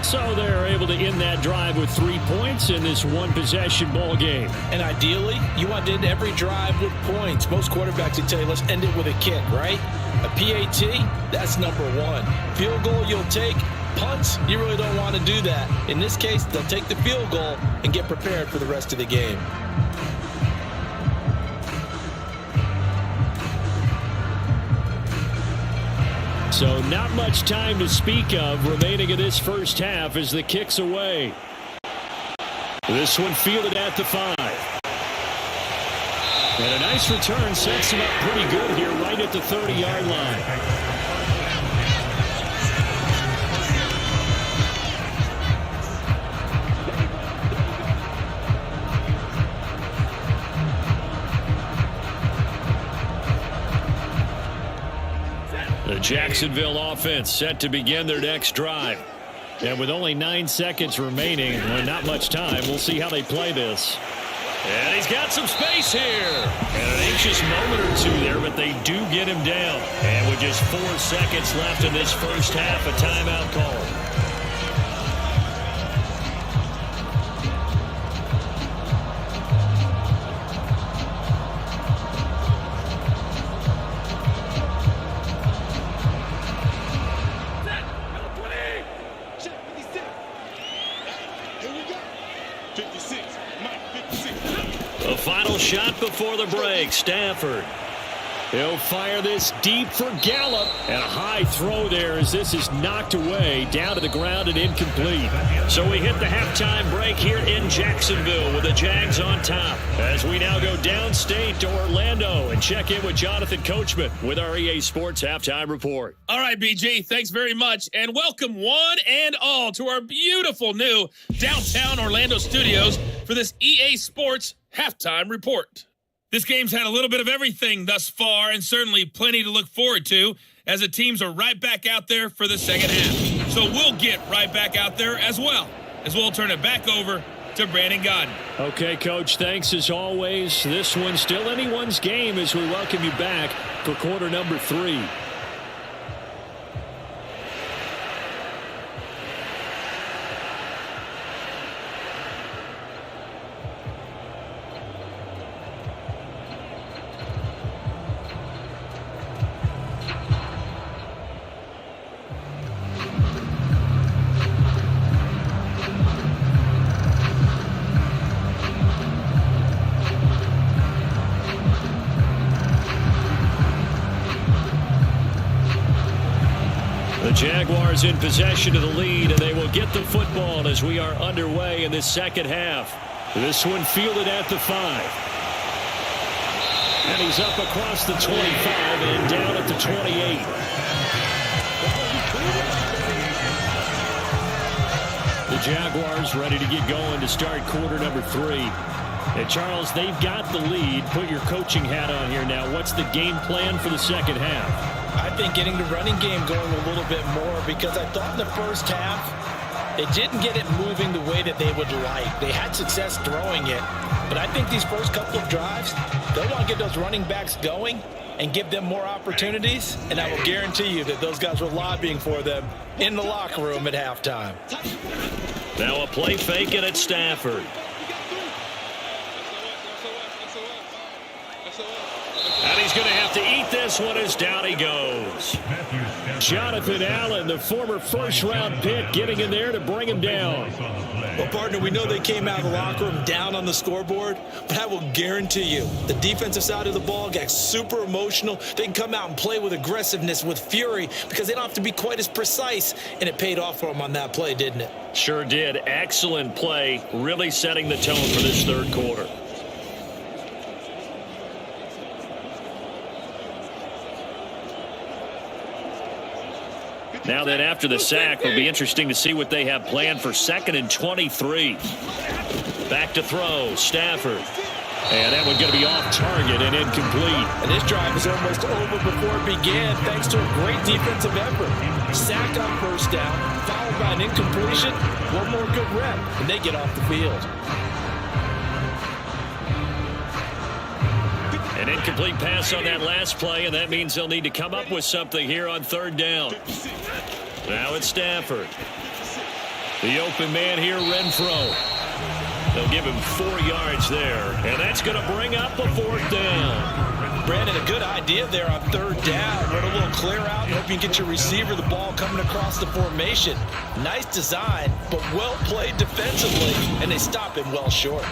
So they're able to end that drive with 3 points in this one-possession ball game. And ideally, you want to end every drive with points. Most quarterbacks would tell you, let's end it with a kick, right? A PAT, that's number one. Field goal you'll take. Punts, you really don't want to do that. In this case, they'll take the field goal and get prepared for the rest of the game. So not much time to speak of remaining in this first half as the kick's away. This one fielded at the 5. And a nice return sets him up pretty good here right at the 30-yard line. The Jacksonville offense set to begin their next drive. And with only 9 seconds remaining, and not much time, we'll see how they play this. And he's got some space here. And an anxious moment or two there, but they do get him down. And with just 4 seconds left in this first half, a timeout call. The final shot before the break, Stafford. He'll fire this deep for Gallup. And a high throw there as this is knocked away, down to the ground and incomplete. So we hit the halftime break here in Jacksonville with the Jags on top. As we now go downstate to Orlando and check in with Jonathan Coachman with our EA Sports Halftime Report. All right, BG, thanks very much. And welcome one and all to our beautiful new downtown Orlando studios for this EA Sports Halftime Report. This game's had a little bit of everything thus far, and certainly plenty to look forward to, as the teams are right back out there for the second half. So we'll get right back out there as well, as we'll turn it back over to Brandon Godden. Okay, Coach, thanks as always. This one's still anyone's game as we welcome you back for quarter number 3. The Jaguars in possession of the lead, and they will get the football as we are underway in this second half. This one fielded at the 5. And he's up across the 25 and down at the 28. The Jaguars ready to get going to start quarter number 3. And Charles, they've got the lead. Put your coaching hat on here now. What's the game plan for the second half? I think getting the running game going a little bit more, because I thought in the first half they didn't get it moving the way that they would like. They had success throwing it, but I think these first couple of drives, they want to get those running backs going and give them more opportunities, and I will guarantee you that those guys were lobbying for them in the locker room at halftime. Now a play fake it at Stafford. And he's going to have to eat this one as down he goes. Jonathan Allen, the former first-round pick, getting in there to bring him down. Well, partner, we know they came out of the locker room down on the scoreboard, but I will guarantee you the defensive side of the ball got super emotional. They can come out and play with aggressiveness, with fury, because they don't have to be quite as precise, and it paid off for them on that play, didn't it? Sure did. Excellent play, really setting the tone for this third quarter. Now then, after the sack, it'll be interesting to see what they have planned for 2nd and 23. Back to throw, Stafford. And that one going to be off target and incomplete. And this drive is almost over before it began, thanks to a great defensive effort. Sack on first down, followed by an incompletion. One more good rep, and they get off the field. An incomplete pass on that last play, and that means they'll need to come up with something here on 3rd down. Now it's Stafford. The open man here, Renfro. They'll give him 4 yards there, and that's going to bring up a 4th down. Brandon, a good idea there on 3rd down. Run a little clear out and hope you can get your receiver the ball coming across the formation. Nice design, but well played defensively, and they stop him well short.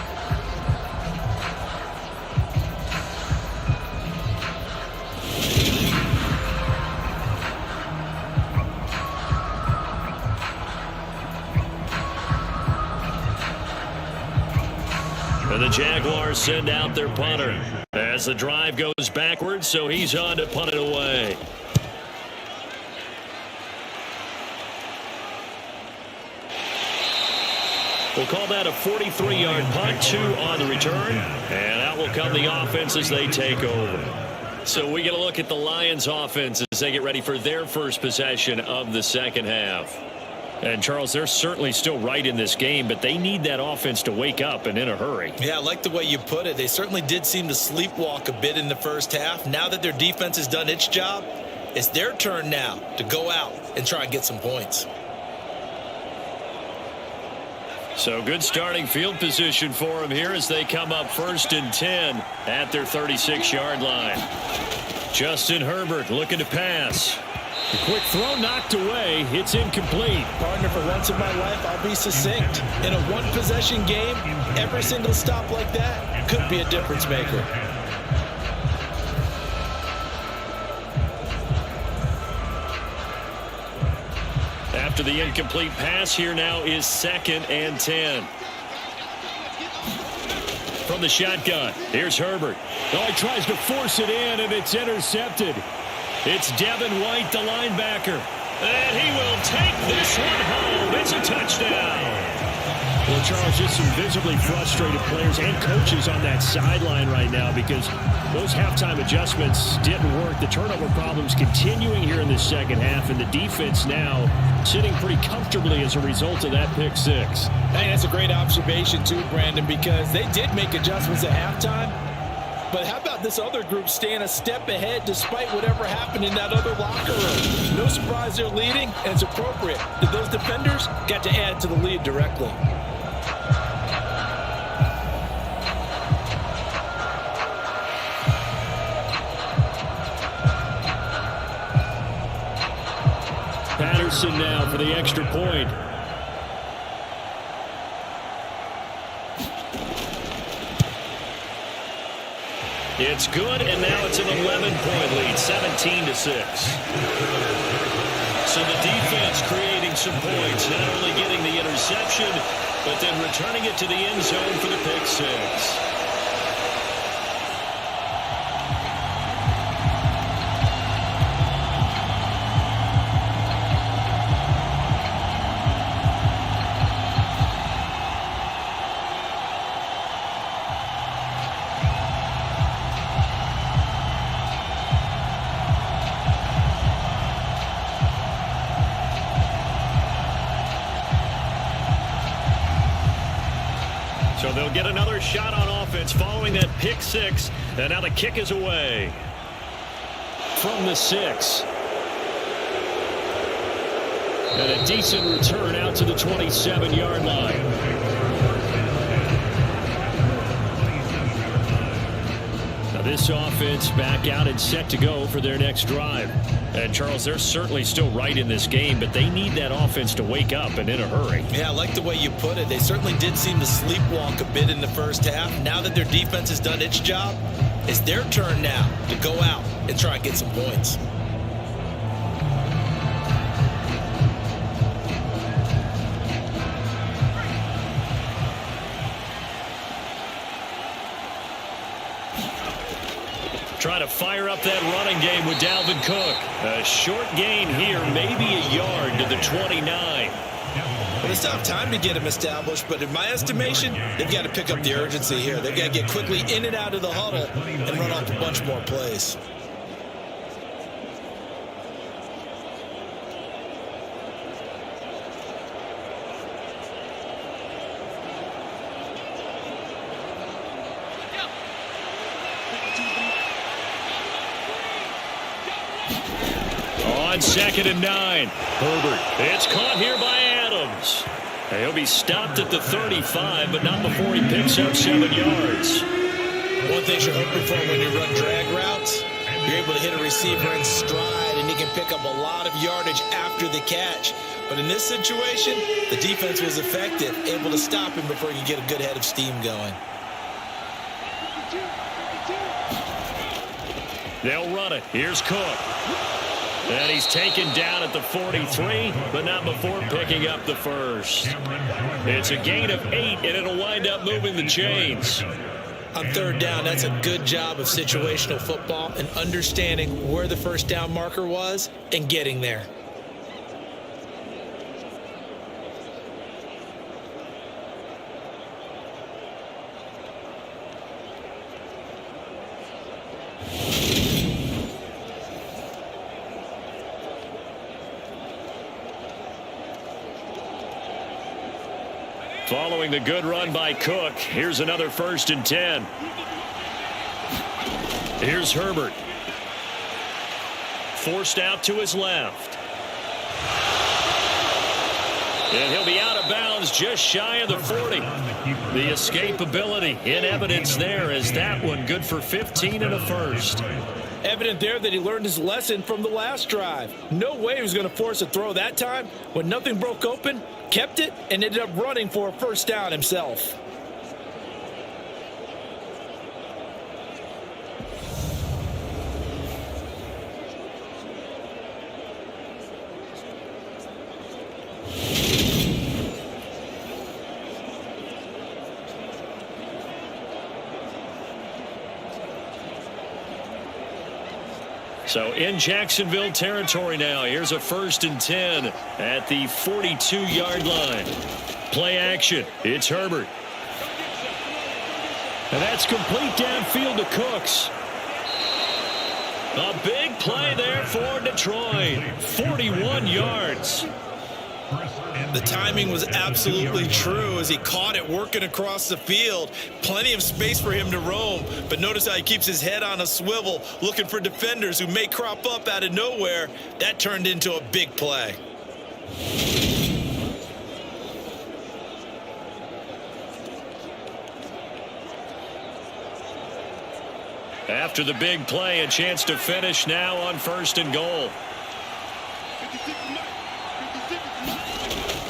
And the Jaguars send out their punter as the drive goes backwards, so he's on to punt it away. We'll call that a 43-yard punt, 2 on the return, and out will come the offense as they take over. So we get a look at the Lions offense as they get ready for their first possession of the second half. And, Charles, they're certainly still right in this game, but they need that offense to wake up and in a hurry. Yeah, I like the way you put it. They certainly did seem to sleepwalk a bit in the first half. Now that their defense has done its job, it's their turn now to go out and try and get some points. So good starting field position for them here as they come up 1st and 10 at their 36-yard line. Justin Herbert looking to pass. The quick throw knocked away. It's incomplete. Partner, for once in my life, I'll be succinct. In a one-possession game, every single stop like that could be a difference maker. After the incomplete pass, here now is 2nd and 10. From the shotgun, here's Herbert. Oh, he tries to force it in, and it's intercepted. It's Devin White, the linebacker. And he will take this one home. It's a touchdown. Well, Charles, just some visibly frustrated players and coaches on that sideline right now because those halftime adjustments didn't work. The turnover problems continuing here in the second half, and the defense now sitting pretty comfortably as a result of that pick 6. Hey, that's a great observation too, Brandon, because they did make adjustments at halftime. But how about this other group staying a step ahead despite whatever happened in that other locker room? No surprise they're leading, and it's appropriate that those defenders got to add to the lead directly. Patterson now for the extra point. It's good, and now it's an 11-point lead, 17-6. So the defense creating some points, not only getting the interception, but then returning it to the end zone for the pick 6. So they'll get another shot on offense following that pick 6. And now the kick is away. From the 6. And a decent return out to the 27-yard line. Now this offense back out and set to go for their next drive. And, Charles, they're certainly still right in this game, but they need that offense to wake up and in a hurry. Yeah, I like the way you put it. They certainly did seem to sleepwalk a bit in the first half. Now that their defense has done its job, it's their turn now to go out and try and get some points. Trying to fire up that running game with Dalvin Cook. A short gain here, maybe a yard to the 29. Well, it's not time to get him established, but in my estimation, they've got to pick up the urgency here. They've got to get quickly in and out of the huddle and run off a bunch more plays. On 2nd and 9. Herbert. It's caught here by Adams. And he'll be stopped at the 35, but not before he picks up 7 yards. One thing you're hoping for when you run drag routes, you're able to hit a receiver in stride, and he can pick up a lot of yardage after the catch. But in this situation, the defense was effective, able to stop him before he could get a good head of steam going. They'll run it. Here's Cook. And he's taken down at the 43, but not before picking up the first. It's a gain of 8, and it'll wind up moving the chains. On third down, that's a good job of situational football and understanding where the first down marker was and getting there. Following the good run by Cook, here's another 1st and 10. Here's Herbert. Forced out to his left. And he'll be out of bounds just shy of the 40. The escapability in evidence there as that one good for 15 and a first. Evident there that he learned his lesson from the last drive. No way he was going to force a throw that time. When nothing broke open, kept it, and ended up running for a first down himself. So in Jacksonville territory now. Here's a 1st and 10 at the 42-yard line. Play action. It's Herbert. And that's complete downfield to Cooks. A big play there for Detroit. 41 yards. The timing was absolutely true as he caught it working across the field. Plenty of space for him to roam, but notice how he keeps his head on a swivel looking for defenders who may crop up out of nowhere. That turned into a big play. After the big play, a chance to finish now on 1st and goal.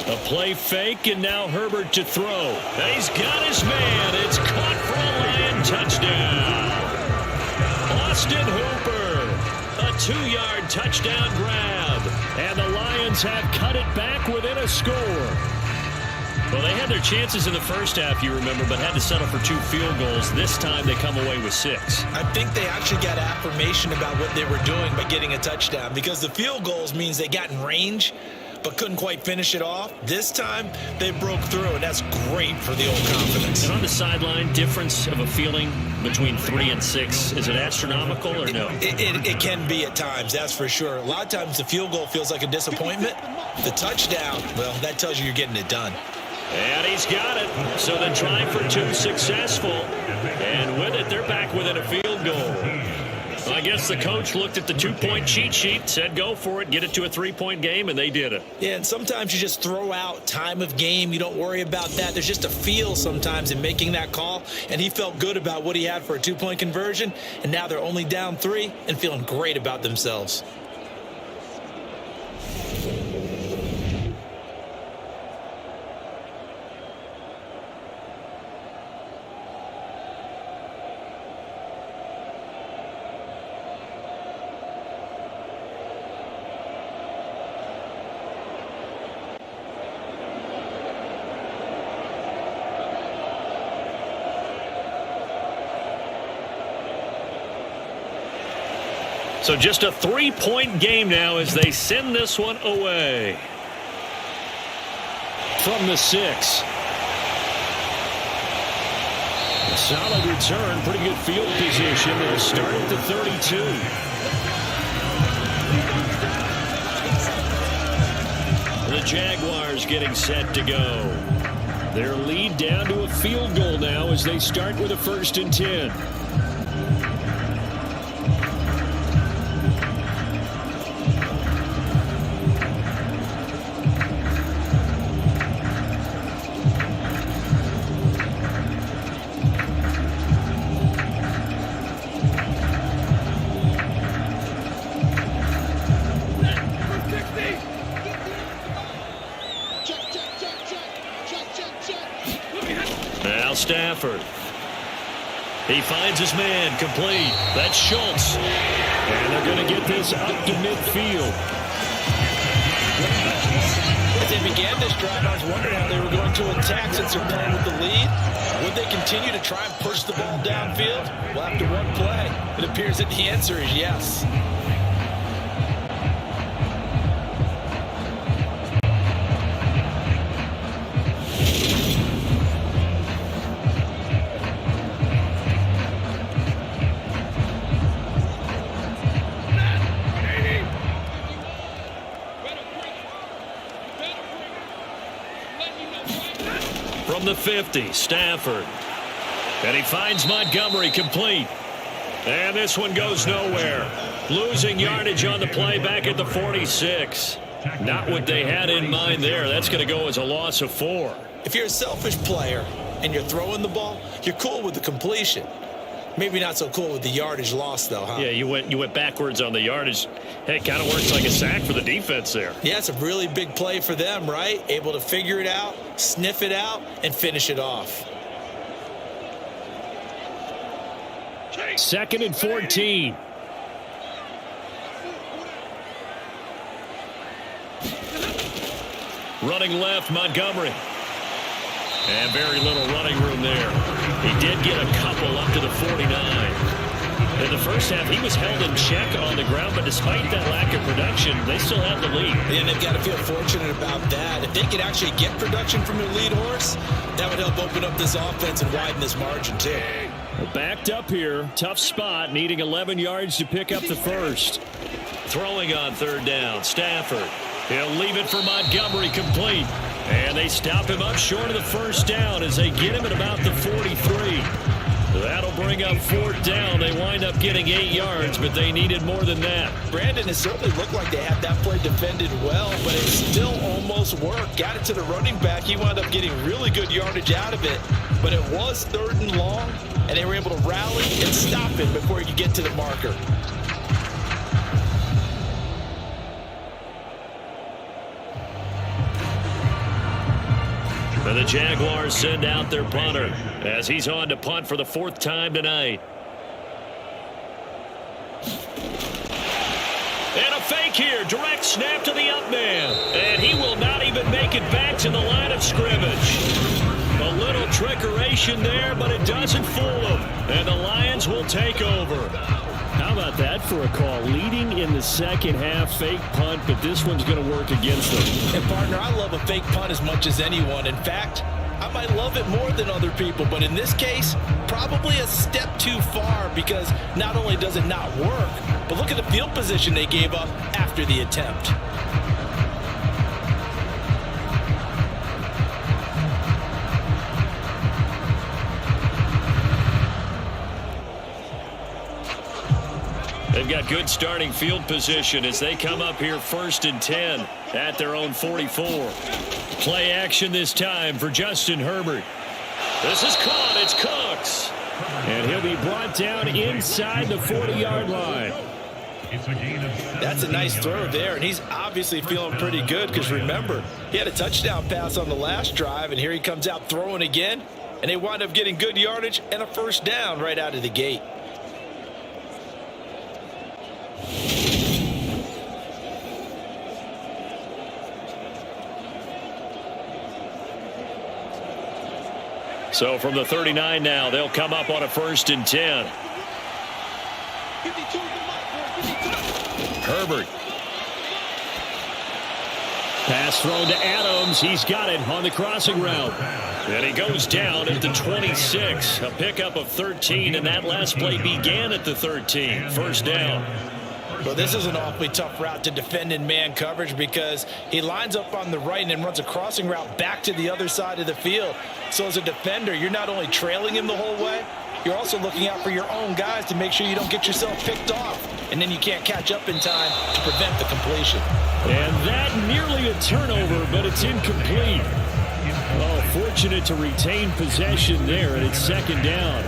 A play fake, and now Herbert to throw. And he's got his man. It's caught for a Lion touchdown. Austin Hooper, a 2-yard touchdown grab. And the Lions have cut it back within a score. Well, they had their chances in the first half, you remember, but had to settle for 2 field goals. This time they come away with 6. I think they actually got affirmation about what they were doing by getting a touchdown, because the field goals means they got in range but couldn't quite finish it off. This time, they broke through, and that's great for the old confidence. And on the sideline, difference of a feeling between 3 and 6, is it astronomical or no? It can be at times, that's for sure. A lot of times the field goal feels like a disappointment. The touchdown, well, that tells you you're getting it done. And he's got it. So then trying for 2 successful. And with it, they're back within a field goal. Well, I guess the coach looked at the 2-point cheat sheet, said go for it, get it to a 3-point game, and they did it. Yeah, and sometimes you just throw out time of game. You don't worry about that. There's just a feel sometimes in making that call, and he felt good about what he had for a 2-point conversion, and now they're only down 3 and feeling great about themselves. So just a 3-point game now as they send this one away. From the 6. Solid return, pretty good field position. They'll start at the 32. The Jaguars getting set to go. Their lead down to a field goal now as they start with a 1st and 10. Stafford. He finds his man, complete. That's Schultz. And they're going to get this up to midfield. As they began this drive, I was wondering how they were going to attack since they're playing with the lead. Would they continue to try and push the ball downfield? Well, after one play, it appears that the answer is yes. From the 50, Stafford. And he finds Montgomery, complete. And this one goes nowhere. Losing yardage on the play back at the 46. Not what they had in mind there. That's going to go as a loss of 4. If you're a selfish player and you're throwing the ball, you're cool with the completion. Maybe not so cool with the yardage loss, though, huh? Yeah, you went backwards on the yardage. Hey, it kind of works like a sack for the defense there. Yeah, it's a really big play for them, right? Able to figure it out, sniff it out, and finish it off. 2nd and 14. Running left, Montgomery. And very little running room there. He did get a couple up to the 49. In the first half, he was held in check on the ground, but despite that lack of production, they still have the lead. And they've got to feel fortunate about that. If they could actually get production from their lead horse, that would help open up this offense and widen this margin, too. Backed up here. Tough spot, needing 11 yards to pick up the first. Throwing on 3rd down, Stafford. He'll leave it for Montgomery, complete. And they stop him up short of the first down as they get him at about the 43. That'll bring up 4th down. They wind up getting 8 yards, but they needed more than that. Brandon, it certainly looked like they had that play defended well, but it still almost worked. Got it to the running back. He wound up getting really good yardage out of it, but it was 3rd and long, and they were able to rally and stop it before you get to the marker. And the Jaguars send out their punter as he's on to punt for the 4th time tonight. And a fake here. Direct snap to the up man. And he will not even make it back to the line of scrimmage. A little trickeration there, but it doesn't fool him. And the Lions will take over. How about that for a call? Leading in the second half, fake punt, but this one's going to work against them. And, partner, I love a fake punt as much as anyone. In fact, I might love it more than other people, but in this case, probably a step too far because not only does it not work, but look at the field position they gave up after the attempt. They've got good starting field position as they come up here 1st and 10 at their own 44. Play action this time for Justin Herbert. This is caught. It's Cooks. And he'll be brought down inside the 40-yard line. That's a nice throw there, and he's obviously feeling pretty good because, remember, he had a touchdown pass on the last drive, and here he comes out throwing again, and they wind up getting good yardage and a 1st down right out of the gate. So from the 39 now, they'll come up on a 1st and 10. Herbert. Pass thrown to Adams. He's got it on the crossing route. And he goes down at the 26. A pickup of 13, and that last play began at the 13. 1st down. Well, this is an awfully tough route to defend in man coverage because he lines up on the right and then runs a crossing route back to the other side of the field. So as a defender, you're not only trailing him the whole way, you're also looking out for your own guys to make sure you don't get yourself picked off. And then you can't catch up in time to prevent the completion. And that nearly a turnover, but it's incomplete. Oh, fortunate to retain possession there, and it's 2nd down.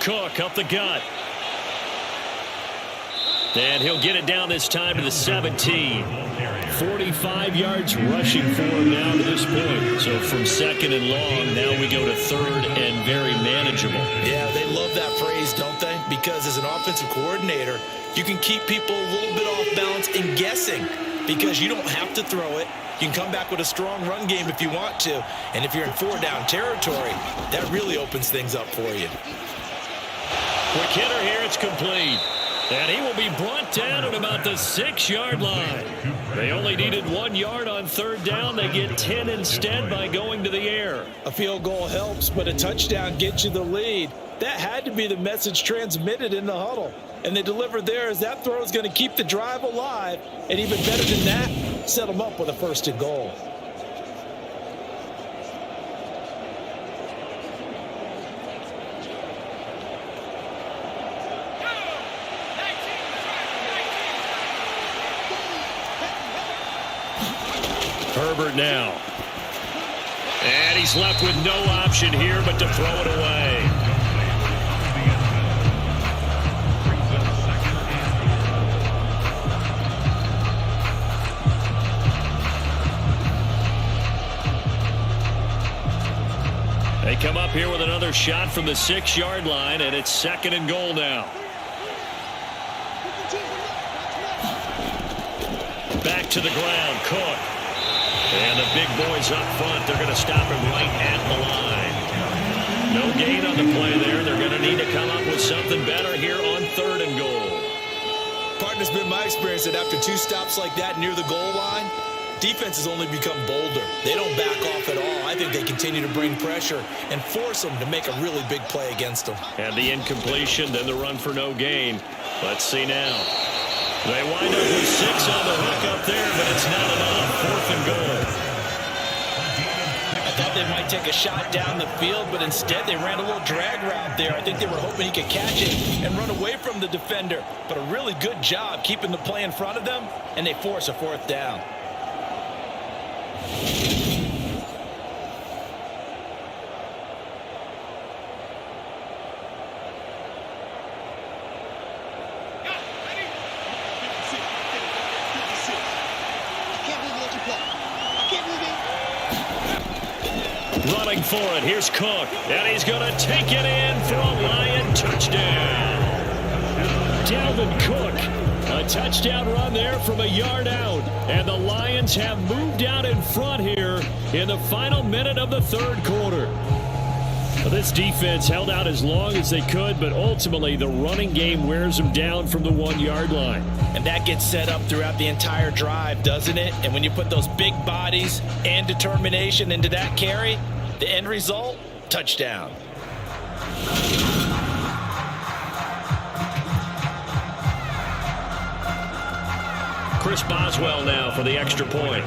Cook up the gut. And he'll get it down this time to the 17. 45 yards rushing for him now to this point. So from second and long, now we go to third and very manageable. Yeah, they love that phrase, don't they? Because as an offensive coordinator, you can keep people a little bit off balance and guessing because you don't have to throw it. You can come back with a strong run game if you want to. And if you're in four-down territory, that really opens things up for you. Quick hitter here, it's complete. And he will be brought down at about the 6-yard line. They only needed 1 yard on third down. They get 10 instead by going to the air. A field goal helps, but a touchdown gets you the lead. That had to be the message transmitted in the huddle. And they delivered there as that throw is going to keep the drive alive. And even better than that, set them up with a first and goal. Herbert now. And he's left with no option here but to throw it away. They come up here with another shot from the 6-yard line, and it's second and goal now. Back to the ground, Cook. And the big boys up front, they're going to stop him right at the line. No gain on the play there. They're going to need to come up with something better here on third and goal. Partner's been my experience that after 2 stops like that near the goal line, defenses only become bolder. They don't back off at all. I think they continue to bring pressure and force them to make a really big play against them. And the incompletion, then the run for no gain. Let's see now. They wind up with 6 on the hook up there, but it's not enough. Fourth and goal. I thought they might take a shot down the field, but instead they ran a little drag route there. I think they were hoping he could catch it and run away from the defender. But a really good job keeping the play in front of them, and they force a fourth down. Running for it. Here's Cook. And he's going to take it in for a Lion touchdown. Dalvin Cook. A touchdown run there from a yard out. And the Lions have moved out in front here in the final minute of the third quarter. Well, this defense held out as long as they could, but ultimately the running game wears them down from the 1 yard line. And that gets set up throughout the entire drive, doesn't it? And when you put those big bodies and determination into that carry, the end result, touchdown. Chris Boswell now for the extra point.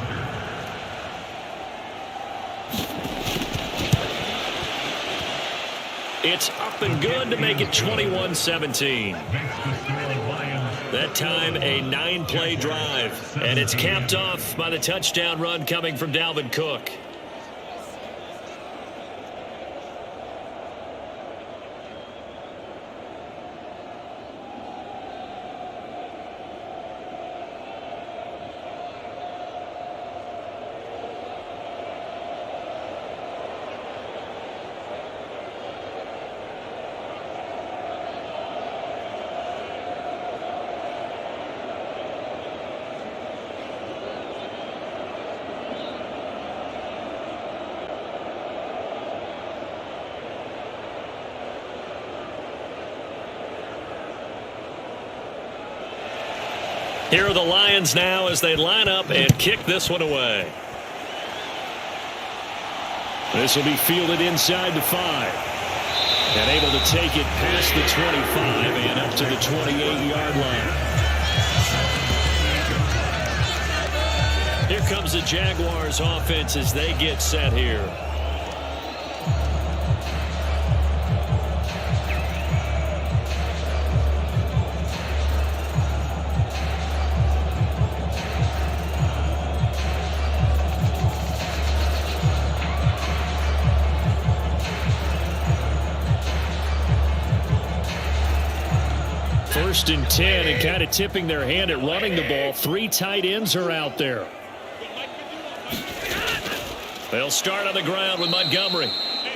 It's up and good to make it 21-17. That time a 9-play drive, and it's capped off by the touchdown run coming from Dalvin Cook. Here are the Lions now as they line up and kick this one away. This will be fielded inside the 5. And able to take it past the 25 and up to the 28-yard line. Here comes the Jaguars offense as they get set here. 1st and 10 and kind of tipping their hand at running the ball. 3 tight ends are out there. They'll start on the ground with Montgomery.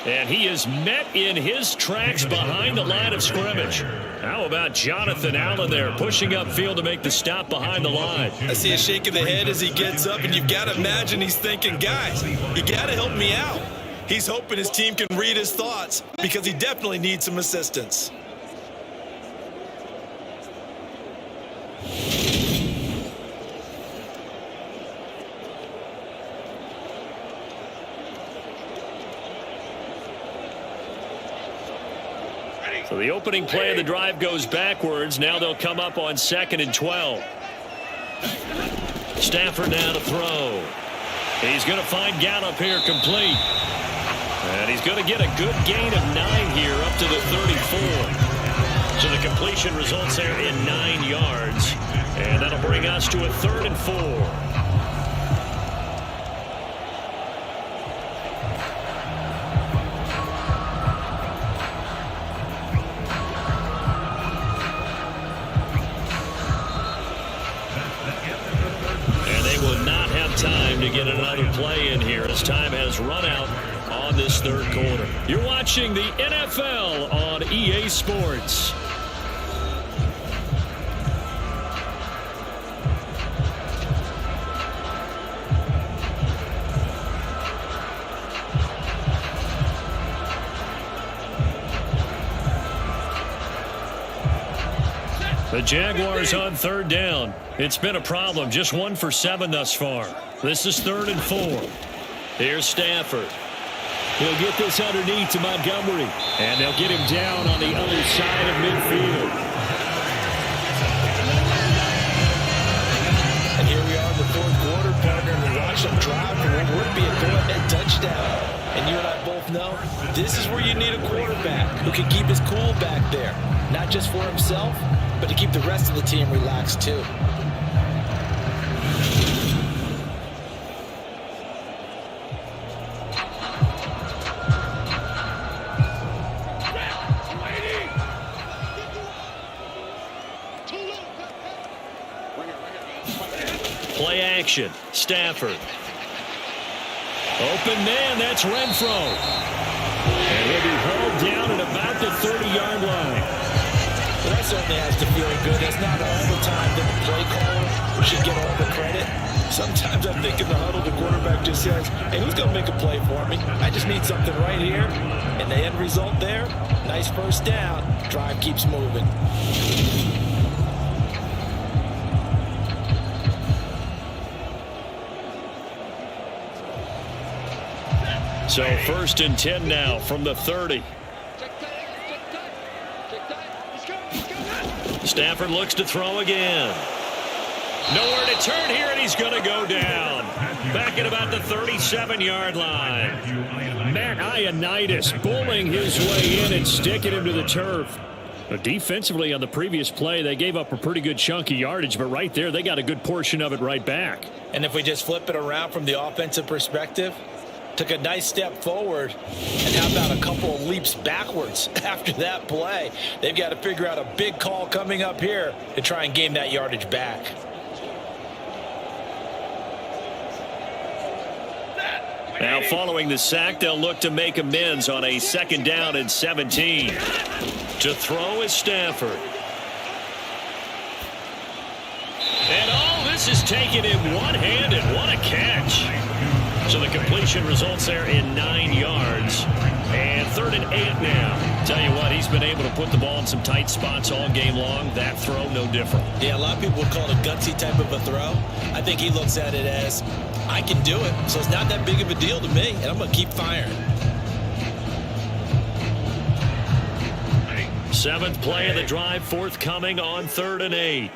And he is met in his tracks behind the line of scrimmage. How about Jonathan Allen there pushing upfield to make the stop behind the line? I see a shake of the head as he gets up, and you've got to imagine he's thinking, guys, you got to help me out. He's hoping his team can read his thoughts because he definitely needs some assistance. So the opening play of the drive goes backwards. Now they'll come up on 2nd and 12. Stafford now to throw. He's going to find Gallup here complete. And he's going to get a good gain of 9 here up to the 34. So the completion results there in 9 yards. And that'll bring us to a 3rd and 4. Time to get another play in here as time has run out on this 3rd quarter. You're watching the NFL on EA Sports. The Jaguars on 3rd down. It's been a problem. Just 1 for 7 thus far. This is 3rd and 4. Here's Stafford. He'll get this underneath to Montgomery. And they'll get him down on the other side of midfield. And here we are in the 4th quarter, partner. And we watch them drive for what would be a go-ahead touchdown. And you and I both know this is where you need a quarterback who can keep his cool back there. Not just for himself, but to keep the rest of the team relaxed too. Play action. Stafford. Open man, that's Renfro. And he'll be hauled down at about the 30-yard line. Well, that certainly has to feel good. It's not all the time that the play caller should get all the credit. Sometimes I think in the huddle, the quarterback just says, hey, who's going to make a play for me? I just need something right here. And the end result there, nice 1st down. Drive keeps moving. So 1st and 10 now from the 30. Stafford looks to throw again. Nowhere to turn here, and he's going to go down. Back at about the 37-yard line. Matt Ioannidis bullying his way in and sticking him to the turf. But defensively on the previous play, they gave up a pretty good chunk of yardage, but right there, they got a good portion of it right back. And if we just flip it around from the offensive perspective, took a nice step forward, and how about a couple of leaps backwards after that play? They've got to figure out a big call coming up here to try and gain that yardage back. Now following the sack, they'll look to make amends on a 2nd down and 17. To throw is Stafford. And all this is taken in one-handed. What a catch. So the completion results there in 9 yards. And 3rd and 8 now. Tell you what, he's been able to put the ball in some tight spots all game long. That throw, no different. Yeah, a lot of people would call it a gutsy type of a throw. I think he looks at it as, I can do it, so it's not that big of a deal to me, and I'm going to keep firing. 7th play of the drive, forthcoming on 3rd and 8.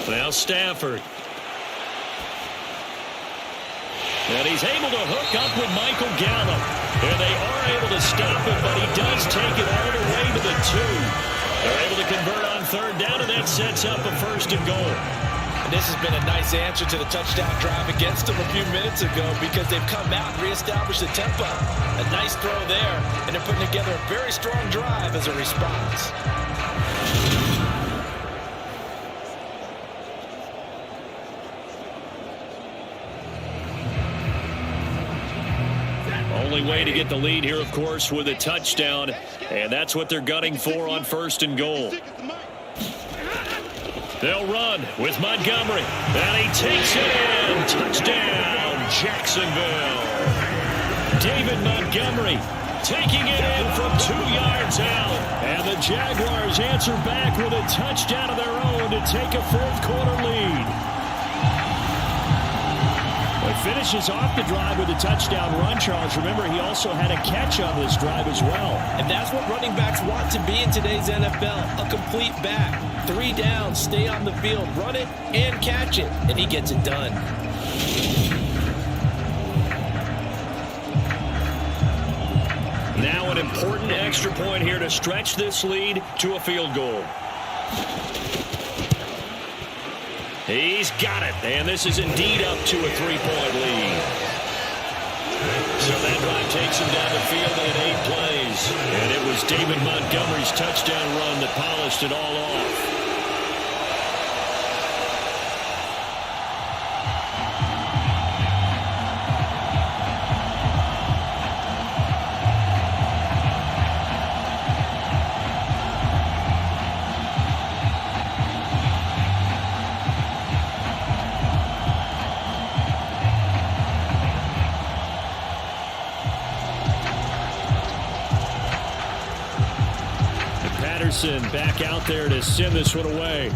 Now Stafford. And he's able to hook up with Michael Gallup. And they are able to stop him, but he does take it all the way to the 2. They're able to convert on 3rd down, and that sets up a 1st and goal. And this has been a nice answer to the touchdown drive against them a few minutes ago because they've come out and reestablished the tempo. A nice throw there, and they're putting together a very strong drive as a response. Only way to get the lead here, of course, with a touchdown, and that's what they're gunning for on 1st and goal. They'll run with Montgomery, and he takes it in. Touchdown, Jacksonville. David Montgomery taking it in from 2 yards out, and the Jaguars answer back with a touchdown of their own to take a 4th quarter lead. He finishes off the drive with a touchdown run, Charles. Remember, he also had a catch on this drive as well. And that's what running backs want to be in today's NFL, a complete back. 3 downs, stay on the field, run it, and catch it, and he gets it done. Now an important extra point here to stretch this lead to a field goal. He's got it, and this is indeed up to a 3-point lead. So that drive takes him down the field in 8 plays. And it was David Montgomery's touchdown run that polished it all off. Back out there to send this one away.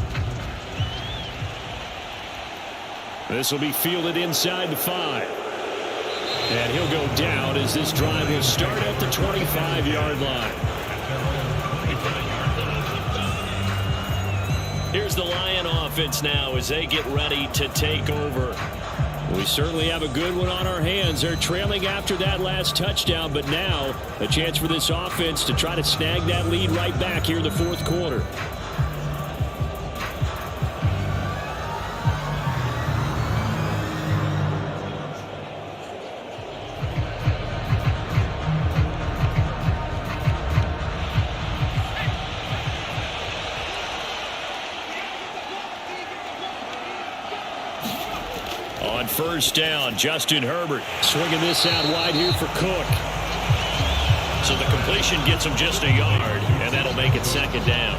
This will be fielded inside the 5. And he'll go down as this drive will start at the 25-yard line. Here's the Lion offense now as they get ready to take over. We certainly have a good one on our hands. They're trailing after that last touchdown, but now a chance for this offense to try to snag that lead right back here in the 4th quarter. On 1st down, Justin Herbert swinging this out wide here for Cook. So the completion gets him just a yard, and that'll make it 2nd down.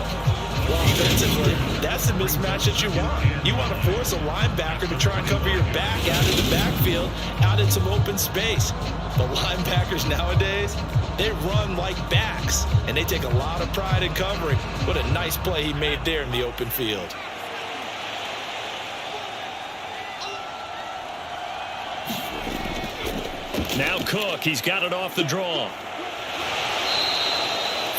Well, offensively, that's the mismatch that you want. You want to force a linebacker to try and cover your back out of the backfield, out in some open space. The linebackers nowadays, they run like backs, and they take a lot of pride in covering. What a nice play he made there in the open field. Now Cook, he's got it off the draw.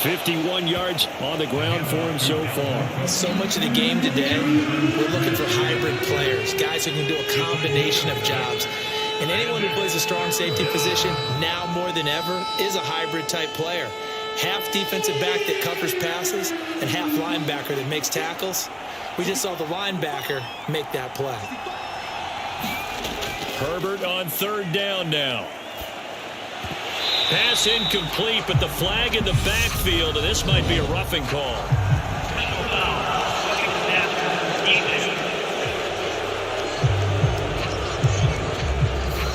51 yards on the ground for him so far. So much of the game today, we're looking for hybrid players, guys who can do a combination of jobs. And anyone who plays a strong safety position, now more than ever, is a hybrid type player. Half defensive back that covers passes and half linebacker that makes tackles. We just saw the linebacker make that play. Herbert on 3rd down now. Pass incomplete, but the flag in the backfield, and this might be a roughing call.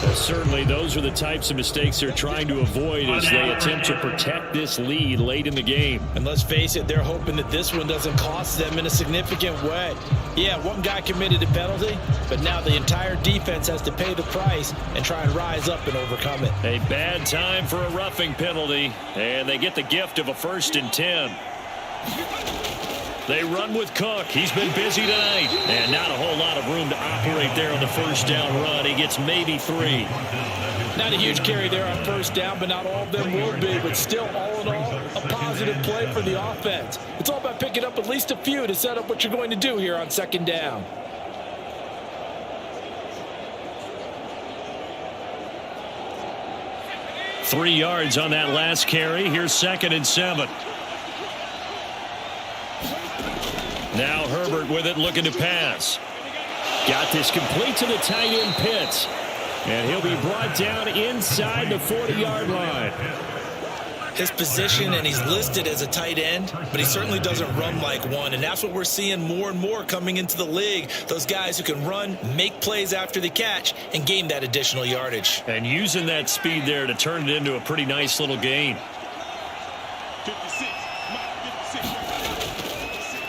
Well, certainly those are the types of mistakes they're trying to avoid as they attempt to protect this lead late in the game. And let's face it, they're hoping that this one doesn't cost them in a significant way. Yeah, one guy committed a penalty, but now the entire defense has to pay the price and try and rise up and overcome it. A bad time for a roughing penalty, and they get the gift of a 1st and 10. They run with Cook. He's been busy tonight, and not a whole lot of room to operate there on the 1st down run. He gets maybe 3. Not a huge carry there on 1st down, but not all of them will be. But still, all in all, a positive play for the offense. It's all about picking up at least a few to set up what you're going to do here on 2nd down. Three yards on that last carry. Here's 2nd and 7. Now Herbert with it, looking to pass. Got this complete to the tight end Pitts. And he'll be brought down inside the 40-yard line. his position, and he's listed as a tight end, but he certainly doesn't run like one, and that's what we're seeing more and more coming into the league. Those guys who can run, make plays after the catch, and gain that additional yardage. And using that speed there to turn it into a pretty nice little gain.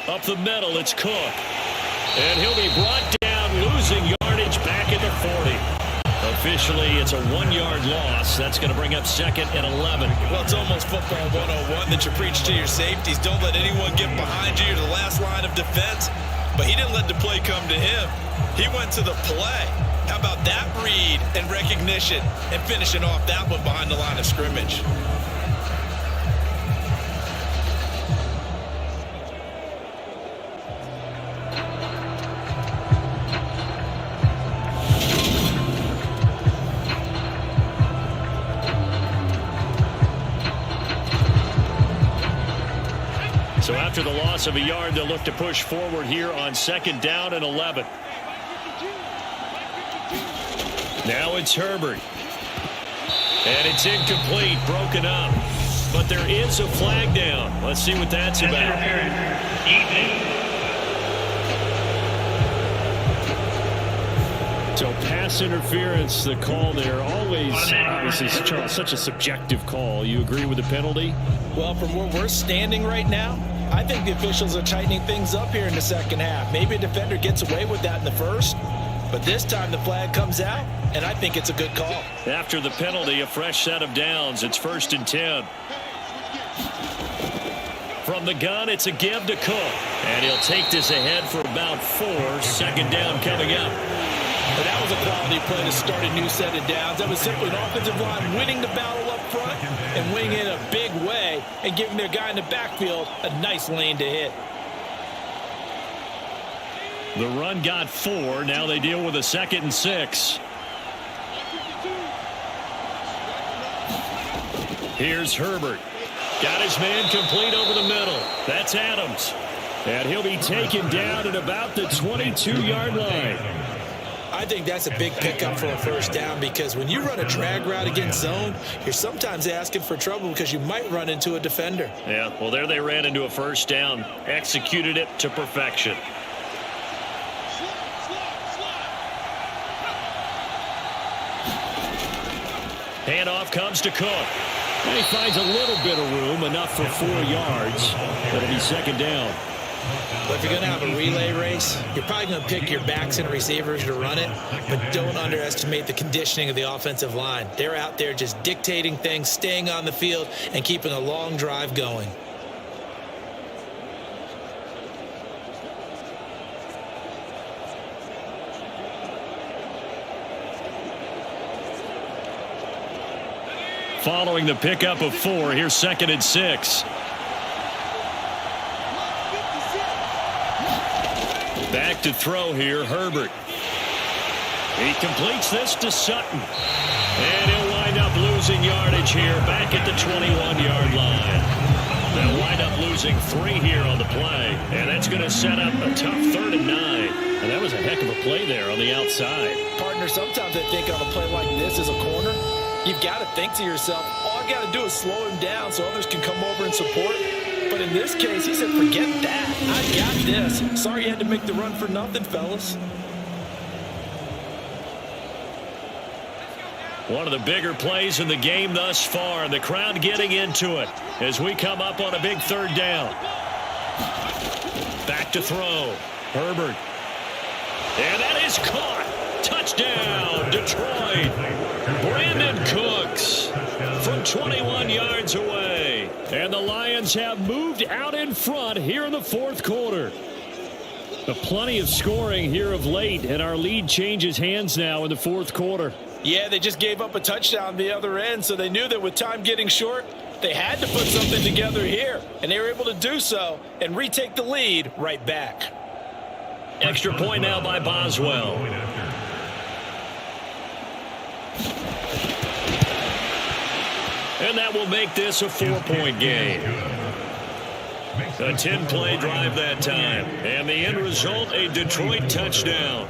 Up the middle, it's Cook. And he'll be brought down, losing yardage back at the 40. Officially, it's a 1-yard loss. That's going to bring up 2nd and 11. Well, it's almost football 101 that you preach to your safeties. Don't let anyone get behind you. You're the last line of defense. But he didn't let the play come to him. He went to the play. How about that read and recognition and finishing off that one behind the line of scrimmage? So after the loss of a yard, they'll look to push forward here on 2nd down and 11. Now it's Herbert. And it's incomplete, broken up. But there is a flag down. Let's see what that's about. So pass interference, the call there, always obviously such a subjective call. You agree with the penalty? Well, from where we're standing right now, I think the officials are tightening things up here in the second half. Maybe a defender gets away with that in the first, but this time the flag comes out, and I think it's a good call. After the penalty, a fresh set of downs. It's 1st and 10. From the gun, it's a give to Cook. And he'll take this ahead for about 4. 2nd down coming up. But that was a quality play to start a new set of downs. That was simply an offensive line winning the battle up front and winning it in a big way and giving their guy in the backfield a nice lane to hit. The run got 4. Now they deal with a 2nd and 6. Here's Herbert. Got his man complete over the middle. That's Adams. And he'll be taken down at about the 22-yard line. I think that's a big pickup for a first down because when you run a drag route against zone, you're sometimes asking for trouble because you might run into a defender. Yeah, well, there they ran into a first down. Executed it to perfection. Handoff comes to Cook. And he finds a little bit of room, enough for 4 yards. That'll be 2nd down. But if you're going to have a relay race, you're probably going to pick your backs and receivers to run it, but don't underestimate the conditioning of the offensive line. They're out there just dictating things, staying on the field, and keeping a long drive going. Following the pickup of 4, here's 2nd and 6. Back to throw here, Herbert. He completes this to Sutton. And he'll wind up losing yardage here back at the 21-yard line. They'll wind up losing 3 here on the play. And that's going to set up a tough 3rd and 9. And that was a heck of a play there on the outside. Partner, sometimes I think on a play like this as a corner, you've got to think to yourself, all I got to do is slow him down so others can come over and support. But in this case, he said, forget that. I got this. Sorry you had to make the run for nothing, fellas. One of the bigger plays in the game thus far, and the crowd getting into it as we come up on a big 3rd down. Back to throw. Herbert. And that is caught. Touchdown, Detroit. Brandon Cooks from 21 yards away. And the Lions have moved out in front here in the 4th quarter. But plenty of scoring here of late, and our lead changes hands now in the 4th quarter. Yeah, they just gave up a touchdown the other end, so they knew that with time getting short, they had to put something together here. And they were able to do so and retake the lead right back. Extra point now by Boswell. And that will make this a 4-point game. A 10-play drive that time. And the end result, a Detroit touchdown.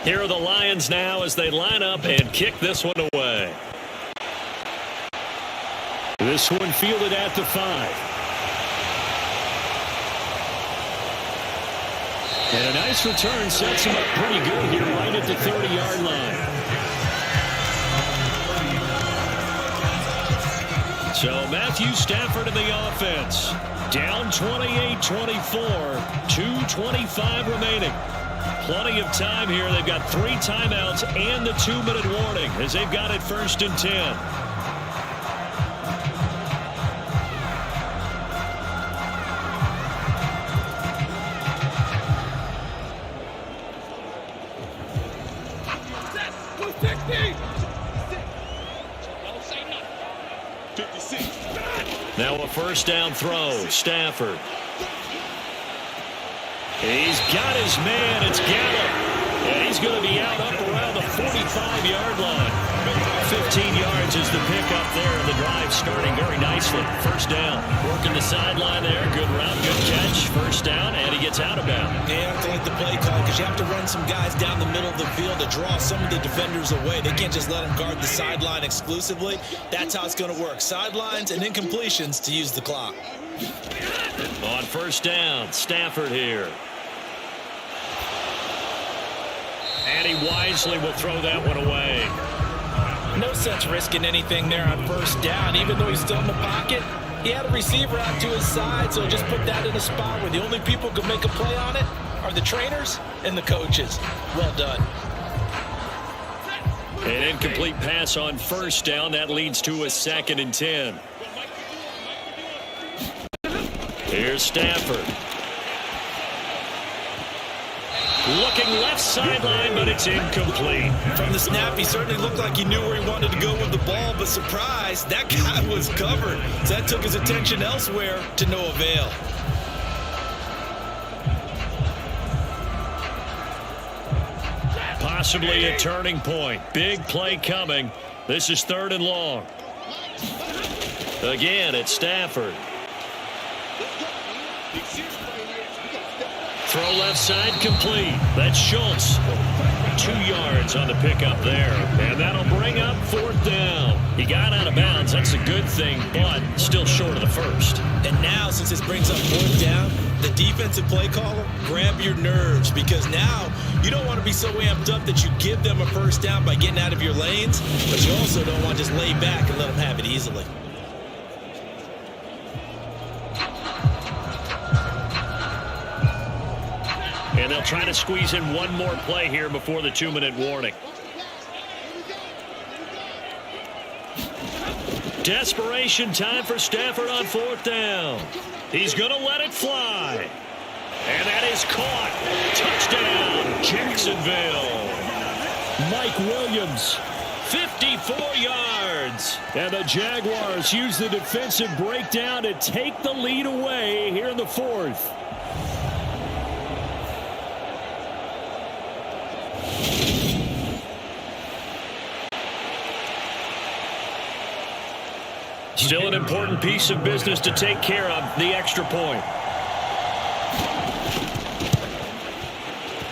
Here are the Lions now as they line up and kick this one away. This one fielded at the 5. And a nice return sets him up pretty good here right at the 30-yard line. So Matthew Stafford in the offense. Down 28-24. 2:25 remaining. Plenty of time here. They've got 3 timeouts and the 2-minute warning as they've got it 1st and 10. Now a 1st down throw. Stafford. He's got his man. It's Gallup. And he's going to be out up around the 45-yard line. 15 yards is the pickup there. And the drive starting very nicely. 1st down. Working the sideline there. Good route, good catch. 1st down, and he gets out of bounds. Yeah, I have to like the play call because you have to run some guys down the middle of the field to draw some of the defenders away. They can't just let them guard the sideline exclusively. That's how it's going to work. Sidelines and incompletions to use the clock. On 1st down, Stafford here. And he wisely will throw that one away. No sense risking anything there on 1st down. Even though he's still in the pocket, he had a receiver out to his side, so just put that in a spot where the only people who can make a play on it are the trainers and the coaches. Well done. An incomplete pass on 1st down. That leads to a 2nd and 10. Here's Stafford. Looking left sideline, but it's incomplete. From the snap, he certainly looked like he knew where he wanted to go with the ball, but surprise, that guy was covered. So that took his attention elsewhere to no avail. Possibly a turning point. Big play coming. This is 3rd and long. Again, it's Stafford. Throw left side complete. That's Schultz. 2 yards on the pickup there. And that'll bring up 4th down. He got out of bounds. That's a good thing, but still short of the 1st. And now, since this brings up 4th down, the defensive play caller, grab your nerves, because now you don't want to be so amped up that you give them a 1st down by getting out of your lanes, but you also don't want to just lay back and let them have it easily. And they'll try to squeeze in one more play here before the 2-minute warning. Desperation time for Stafford on 4th down. He's going to let it fly. And that is caught. Touchdown, Jacksonville. Mike Williams, 54 yards. And the Jaguars use the defensive breakdown to take the lead away here in the 4th. Still an important piece of business to take care of, the extra point.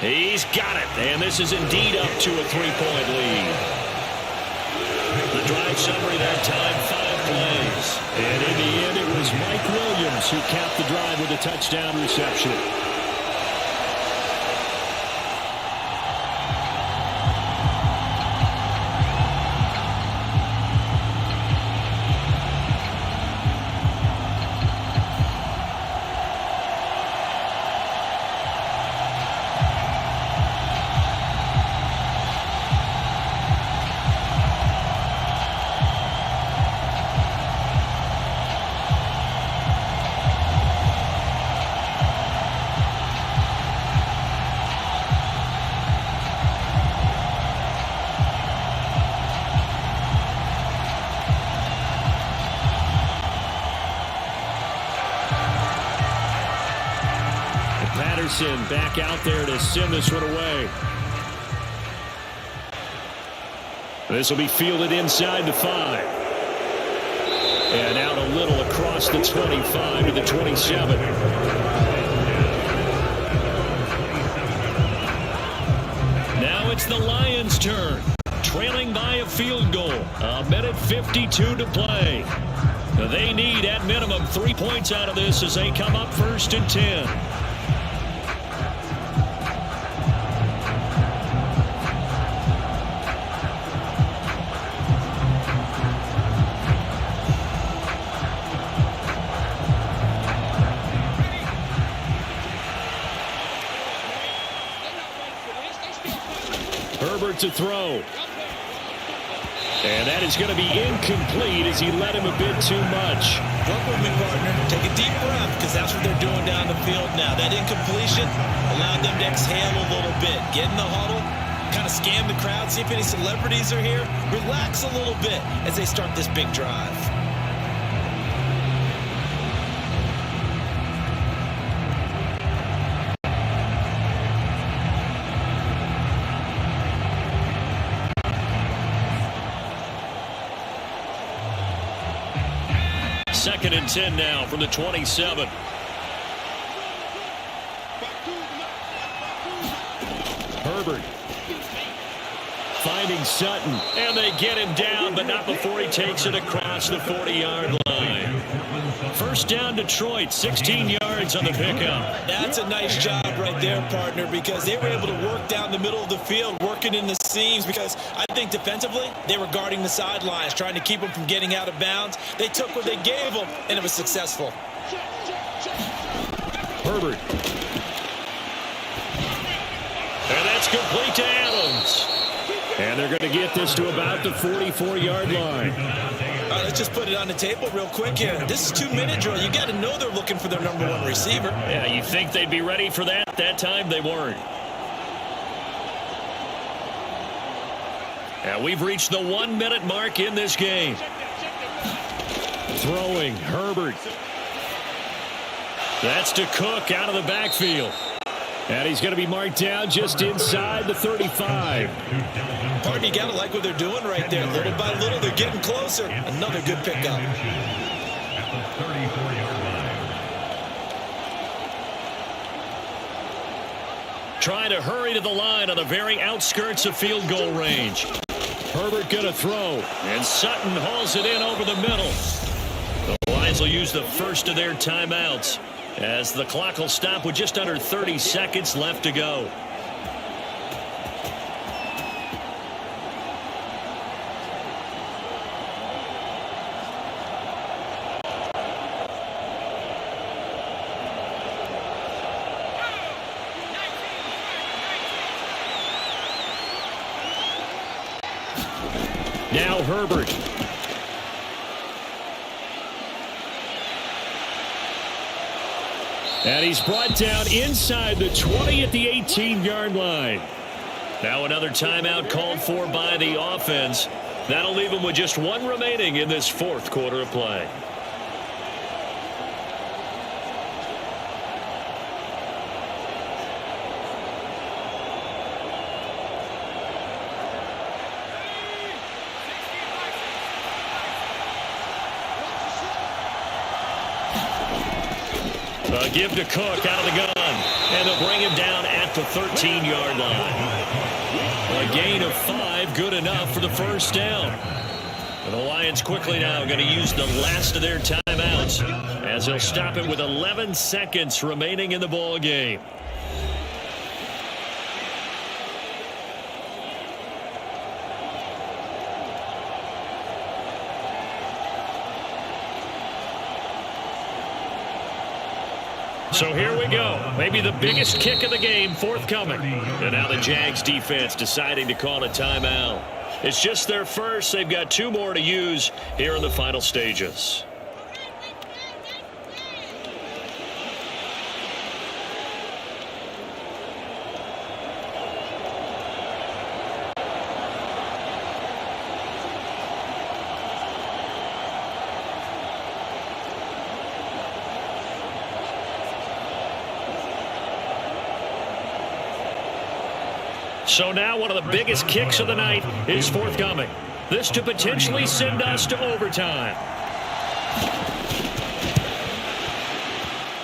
He's got it, and this is indeed up to a 3-point lead. The drive summary that time, 5 plays. And in the end, it was Mike Williams who capped the drive with a touchdown reception. Back out there to send this one away. This will be fielded inside the 5. And out a little across the 25 to the 27. Now it's it's the Lions' turn. Trailing by a field goal. 1:52 to play. They need, at minimum, 3 points out of this as they come up 1st and 10. Herbert to throw. And that is going to be incomplete as he led him a bit too much. Work with me, partner. Take a deep breath because that's what they're doing down the field now. That incompletion allowed them to exhale a little bit. Get in the huddle, kind of scan the crowd, see if any celebrities are here. Relax a little bit as they start this big drive. Second and 10 now from the 27. Herbert finding Sutton, and they get him down, but not before he takes it across the 40-yard line. First down, Detroit, 16 yards on the pickup. That's a nice job right there, partner, because they were able to work down the middle of the field, working in the seams, because I think defensively they were guarding the sidelines, trying to keep them from getting out of bounds. They took what they gave them, and it was successful. Herbert. And that's complete to Adams. And they're going to get this to about the 44-yard line. All right, let's just put it on the table real quick here. This is 2-minute drill. You got to know they're looking for their number one receiver. Yeah, you think they'd be ready for that? That time they weren't. And we've reached the 1-minute mark in this game. Throwing, Herbert. That's to Cook out of the backfield. And he's going to be marked down just inside the 35. Partner, you got to like what they're doing right there. Little by little, they're getting closer. Another good pickup. At the 34-yard line. Trying to hurry to the line on the very outskirts of field goal range. Herbert going to throw. And Sutton hauls it in over the middle. The Lions will use the first of their timeouts as the clock will stop with just under 30 seconds left to go. Now Herbert. And he's brought down inside the 20 at the 18-yard line. Now another timeout called for by the offense. That'll leave them with just one remaining in this fourth quarter of play. Give to Cook out of the gun, and they'll bring him down at the 13-yard line. A gain of 5, good enough for the first down. And the Lions quickly now going to use the last of their timeouts as they'll stop it with 11 seconds remaining in the ball game. So here we go. Maybe the biggest kick of the game forthcoming. And now the Jags defense deciding to call a timeout. It's just their first. They've got 2 more to use here in the final stages. So now one of the biggest kicks of the night is forthcoming. This to potentially send us to overtime.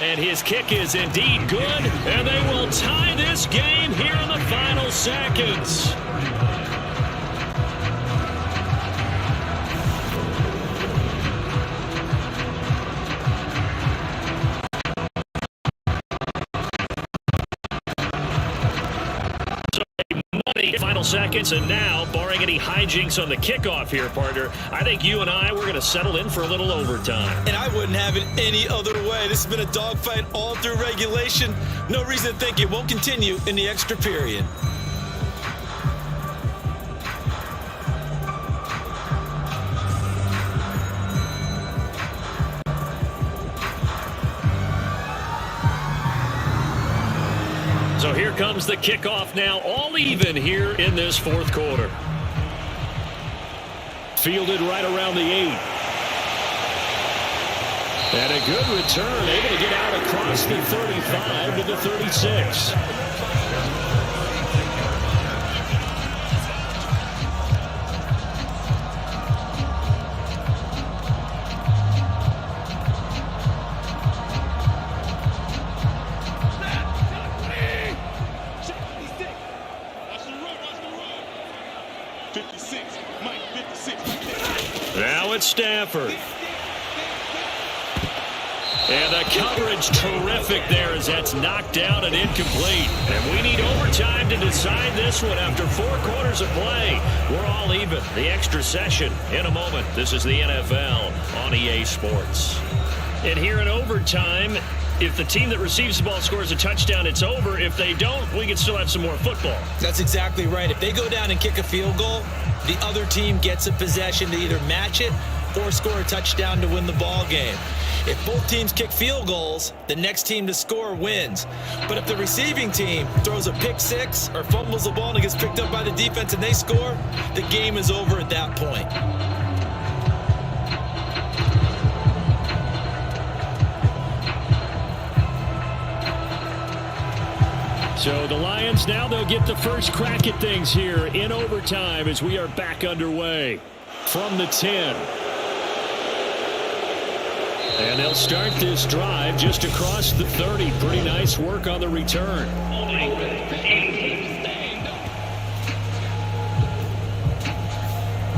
And his kick is indeed good, and they will tie this game here in the final seconds. Final seconds, and now, barring any hijinks on the kickoff here, partner, I think you and we're going to settle in for a little overtime. And I wouldn't have it any other way. This has been a dogfight all through regulation. No reason to think it won't continue in the extra period. So here comes the kickoff now, all even here in this fourth quarter. Fielded right around the 8. And a good return, able to get out across the 35 to the 36. Now it's Stafford. And the coverage terrific there as that's knocked out and incomplete. And we need overtime to decide this one after 4 quarters of play. We're all even. The extra session in a moment. This is the NFL on EA Sports. And here in overtime, if the team that receives the ball scores a touchdown, it's over. If they don't, we can still have some more football. That's exactly right. If they go down and kick a field goal, the other team gets a possession to either match it or score a touchdown to win the ball game. If both teams kick field goals, the next team to score wins. But if the receiving team throws a pick six or fumbles the ball and it gets picked up by the defense and they score, the game is over at that point. So the Lions now, they'll get the first crack at things here in overtime as we are back underway from the 10. And they'll start this drive just across the 30. Pretty nice work on the return.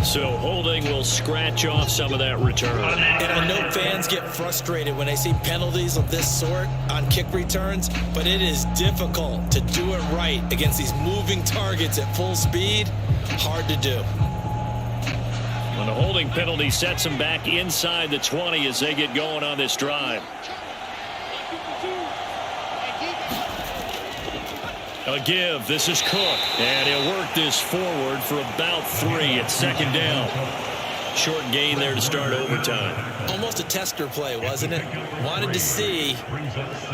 So holding will scratch off some of that return. And I know fans get frustrated when they see penalties of this sort on kick returns, but it is difficult to do it right against these moving targets at full speed. Hard to do. When the holding penalty sets them back inside the 20 as they get going on this drive. A give. This is Cook. And he'll work this forward for about 3 at second down. Short gain there to start overtime. Almost a tester play, wasn't it? Wanted to see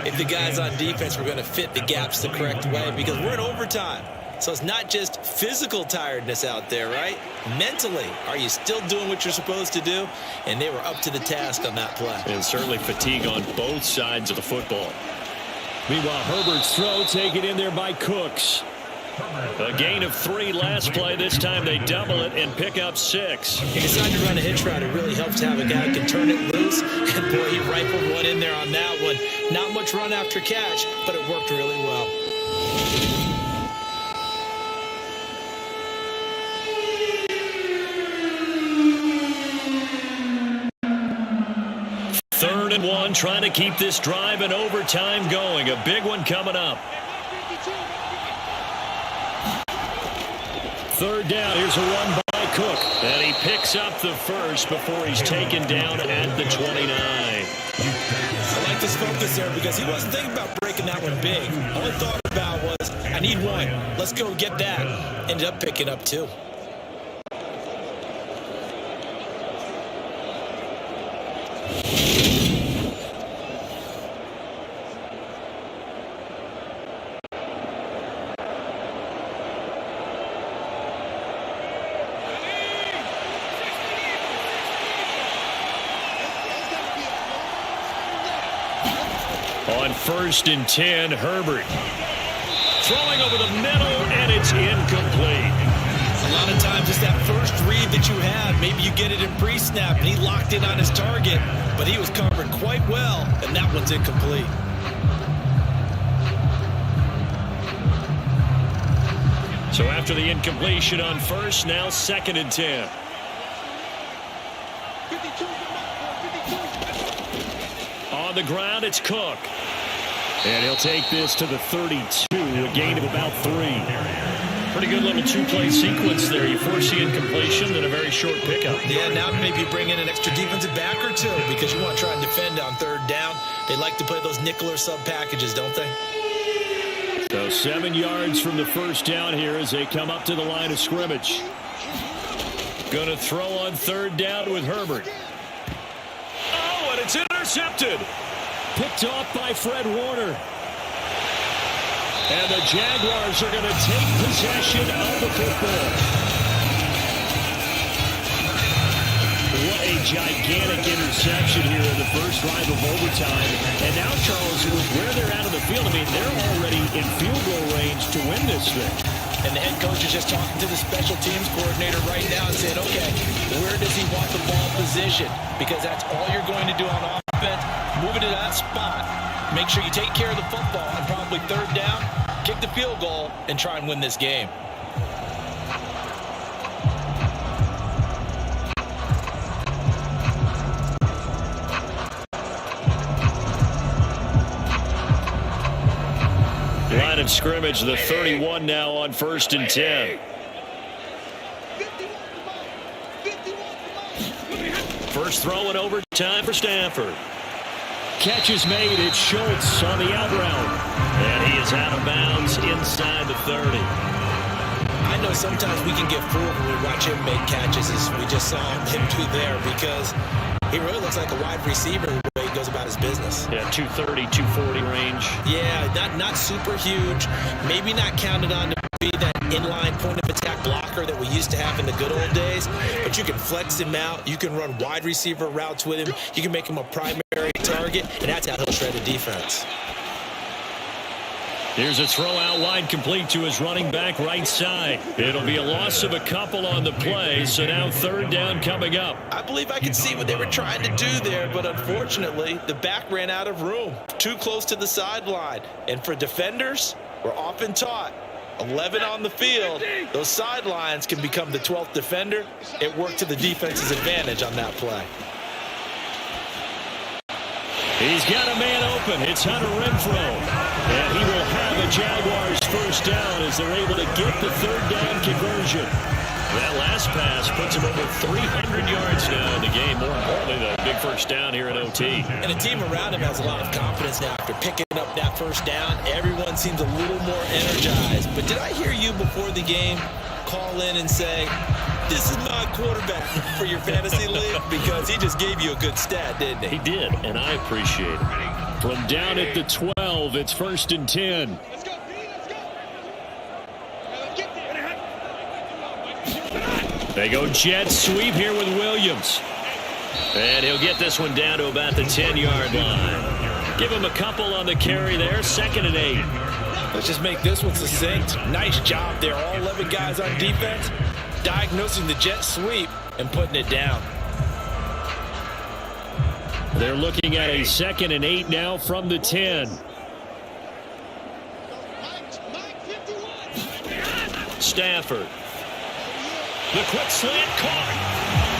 if the guys on defense were going to fit the gaps the correct way because we're in overtime. So it's not just physical tiredness out there, right? Mentally, are you still doing what you're supposed to do? And they were up to the task on that play. And certainly fatigue on both sides of the football. Meanwhile, Herbert's throw taken in there by Cooks. A gain of 3 last play. This time they double it and pick up 6. He decided to run a hitch route. It really helps to have a guy who can turn it loose. And boy, he rifled one in there on that one. Not much run after catch, but it worked really well. Third and 1, trying to keep this drive and overtime going. A big one coming up. Third down. Here's a run by Cook. And he picks up the first before he's taken down at the 29. I like this focus there because he wasn't thinking about breaking that one big. All he thought about was, I need 1. Let's go get that. Ended up picking up 2. On 1st and 10, Herbert. Throwing over the middle, and it's incomplete. A lot of times it's that first read that you have. Maybe you get it in pre-snap, and he locked in on his target, but he was covered quite well, and that one's incomplete. So after the incompletion on first, now 2nd and 10. On the ground, it's Cook. And he'll take this to the 32, a gain of about 3. Pretty good little 2-play sequence there. You force the incompletion, then a very short pickup. Yeah, now maybe bring in an extra defensive back or two because you want to try and defend on 3rd down. They like to play those nickel or sub packages, don't they? So 7 yards from the first down here as they come up to the line of scrimmage. Going to throw on 3rd down with Herbert. Oh, and it's intercepted. Picked off by Fred Warner. And the Jaguars are going to take possession of the football. What a gigantic interception here in the first drive of overtime. And now, Charles, with where they're out of the field, I mean, they're already in field goal range to win this thing. And the head coach is just talking to the special teams coordinator right now and saying, okay, where does he want the ball positioned? Because that's all you're going to do on offense. Move it to that spot. Make sure you take care of the football and probably 3rd down, kick the field goal, and try and win this game. Line of scrimmage, the 31 now on 1st and 10. First throw in overtime for Stafford. Catch is made. It's Schultz on the out route. And he is out of bounds inside the 30. I know sometimes we can get fooled when we watch him make catches, as we just saw him do there, because he really looks like a wide receiver the way he goes about his business. Yeah, 230, 240 range. Yeah, not super huge. Maybe not counted on to be that inline point of attack blocker that we used to have in the good old days, but you can flex him out. You can run wide receiver routes with him. You can make him a primary target, and that's how he'll shred the defense. Here's a throw out wide, complete to his running back right side. It'll be a loss of a couple on the play, so now 3rd down coming up. I believe I can see what they were trying to do there, but unfortunately, the back ran out of room. Too close to the sideline. And for defenders, we're often taught 11 on the field, those sidelines can become the 12th defender. It worked to the defense's advantage on that play. He's got a man open. It's Hunter Renfrow. And he will have a Jaguars first down as they're able to get the 3rd down conversion. That last pass puts him over 300 yards now in the game. More importantly, the big first down here in OT. And the team around him has a lot of confidence now after picking up that first down. Everyone seems a little more energized. But did I hear you before the game call in and say, this is my quarterback for your fantasy league? Because he just gave you a good stat, didn't he? He did, and I appreciate it. From down at the 12, it's 1st and 10. They go jet sweep here with Williams. And he'll get this one down to about the 10-yard line. Give him a couple on the carry there, 2nd and 8. Let's just make this one succinct. Nice job there. All 11 guys on defense diagnosing the jet sweep and putting it down. They're looking at a 2nd and 8 now from the 10. Stafford. The quick slant caught.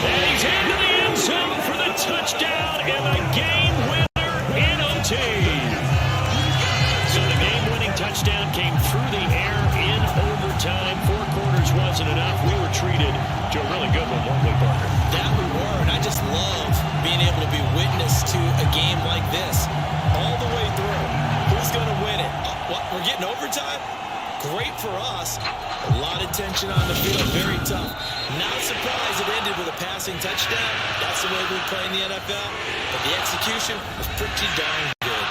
And he's into the end zone for the touchdown and the game winner in OT. So the game-winning touchdown came through the air in overtime. 4 quarters wasn't enough. We were treated to a really good one, weren't we, Parker? That we were, and I just love being able to be witness to a game like this all the way through. Who's going to win it? What? We're getting overtime? Great for us. A lot of tension on the field. Very tough. Not surprised it ended with a passing touchdown. That's the way we play in the NFL. But the execution was pretty darn good.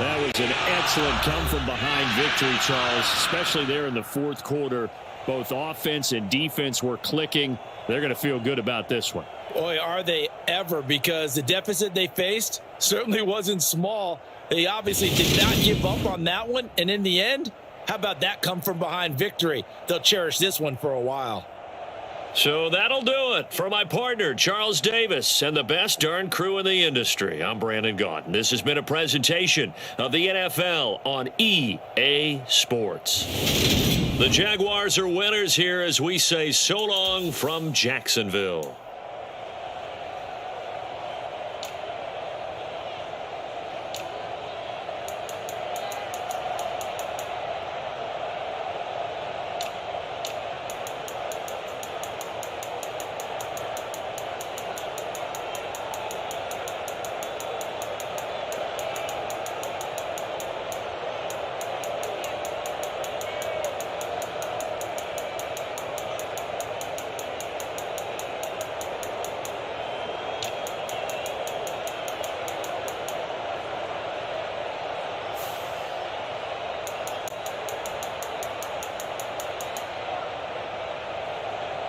That was an excellent come-from-behind victory, Charles, especially there in the 4th quarter. Both offense and defense were clicking. They're going to feel good about this one. Boy, are they ever, because the deficit they faced certainly wasn't small. They obviously did not give up on that one, and in the end, how about that come-from-behind victory? They'll cherish this one for a while. So that'll do it for my partner, Charles Davis, and the best darn crew in the industry. I'm Brandon Gaunt, and this has been a presentation of the NFL on EA Sports. The Jaguars are winners here as we say so long from Jacksonville.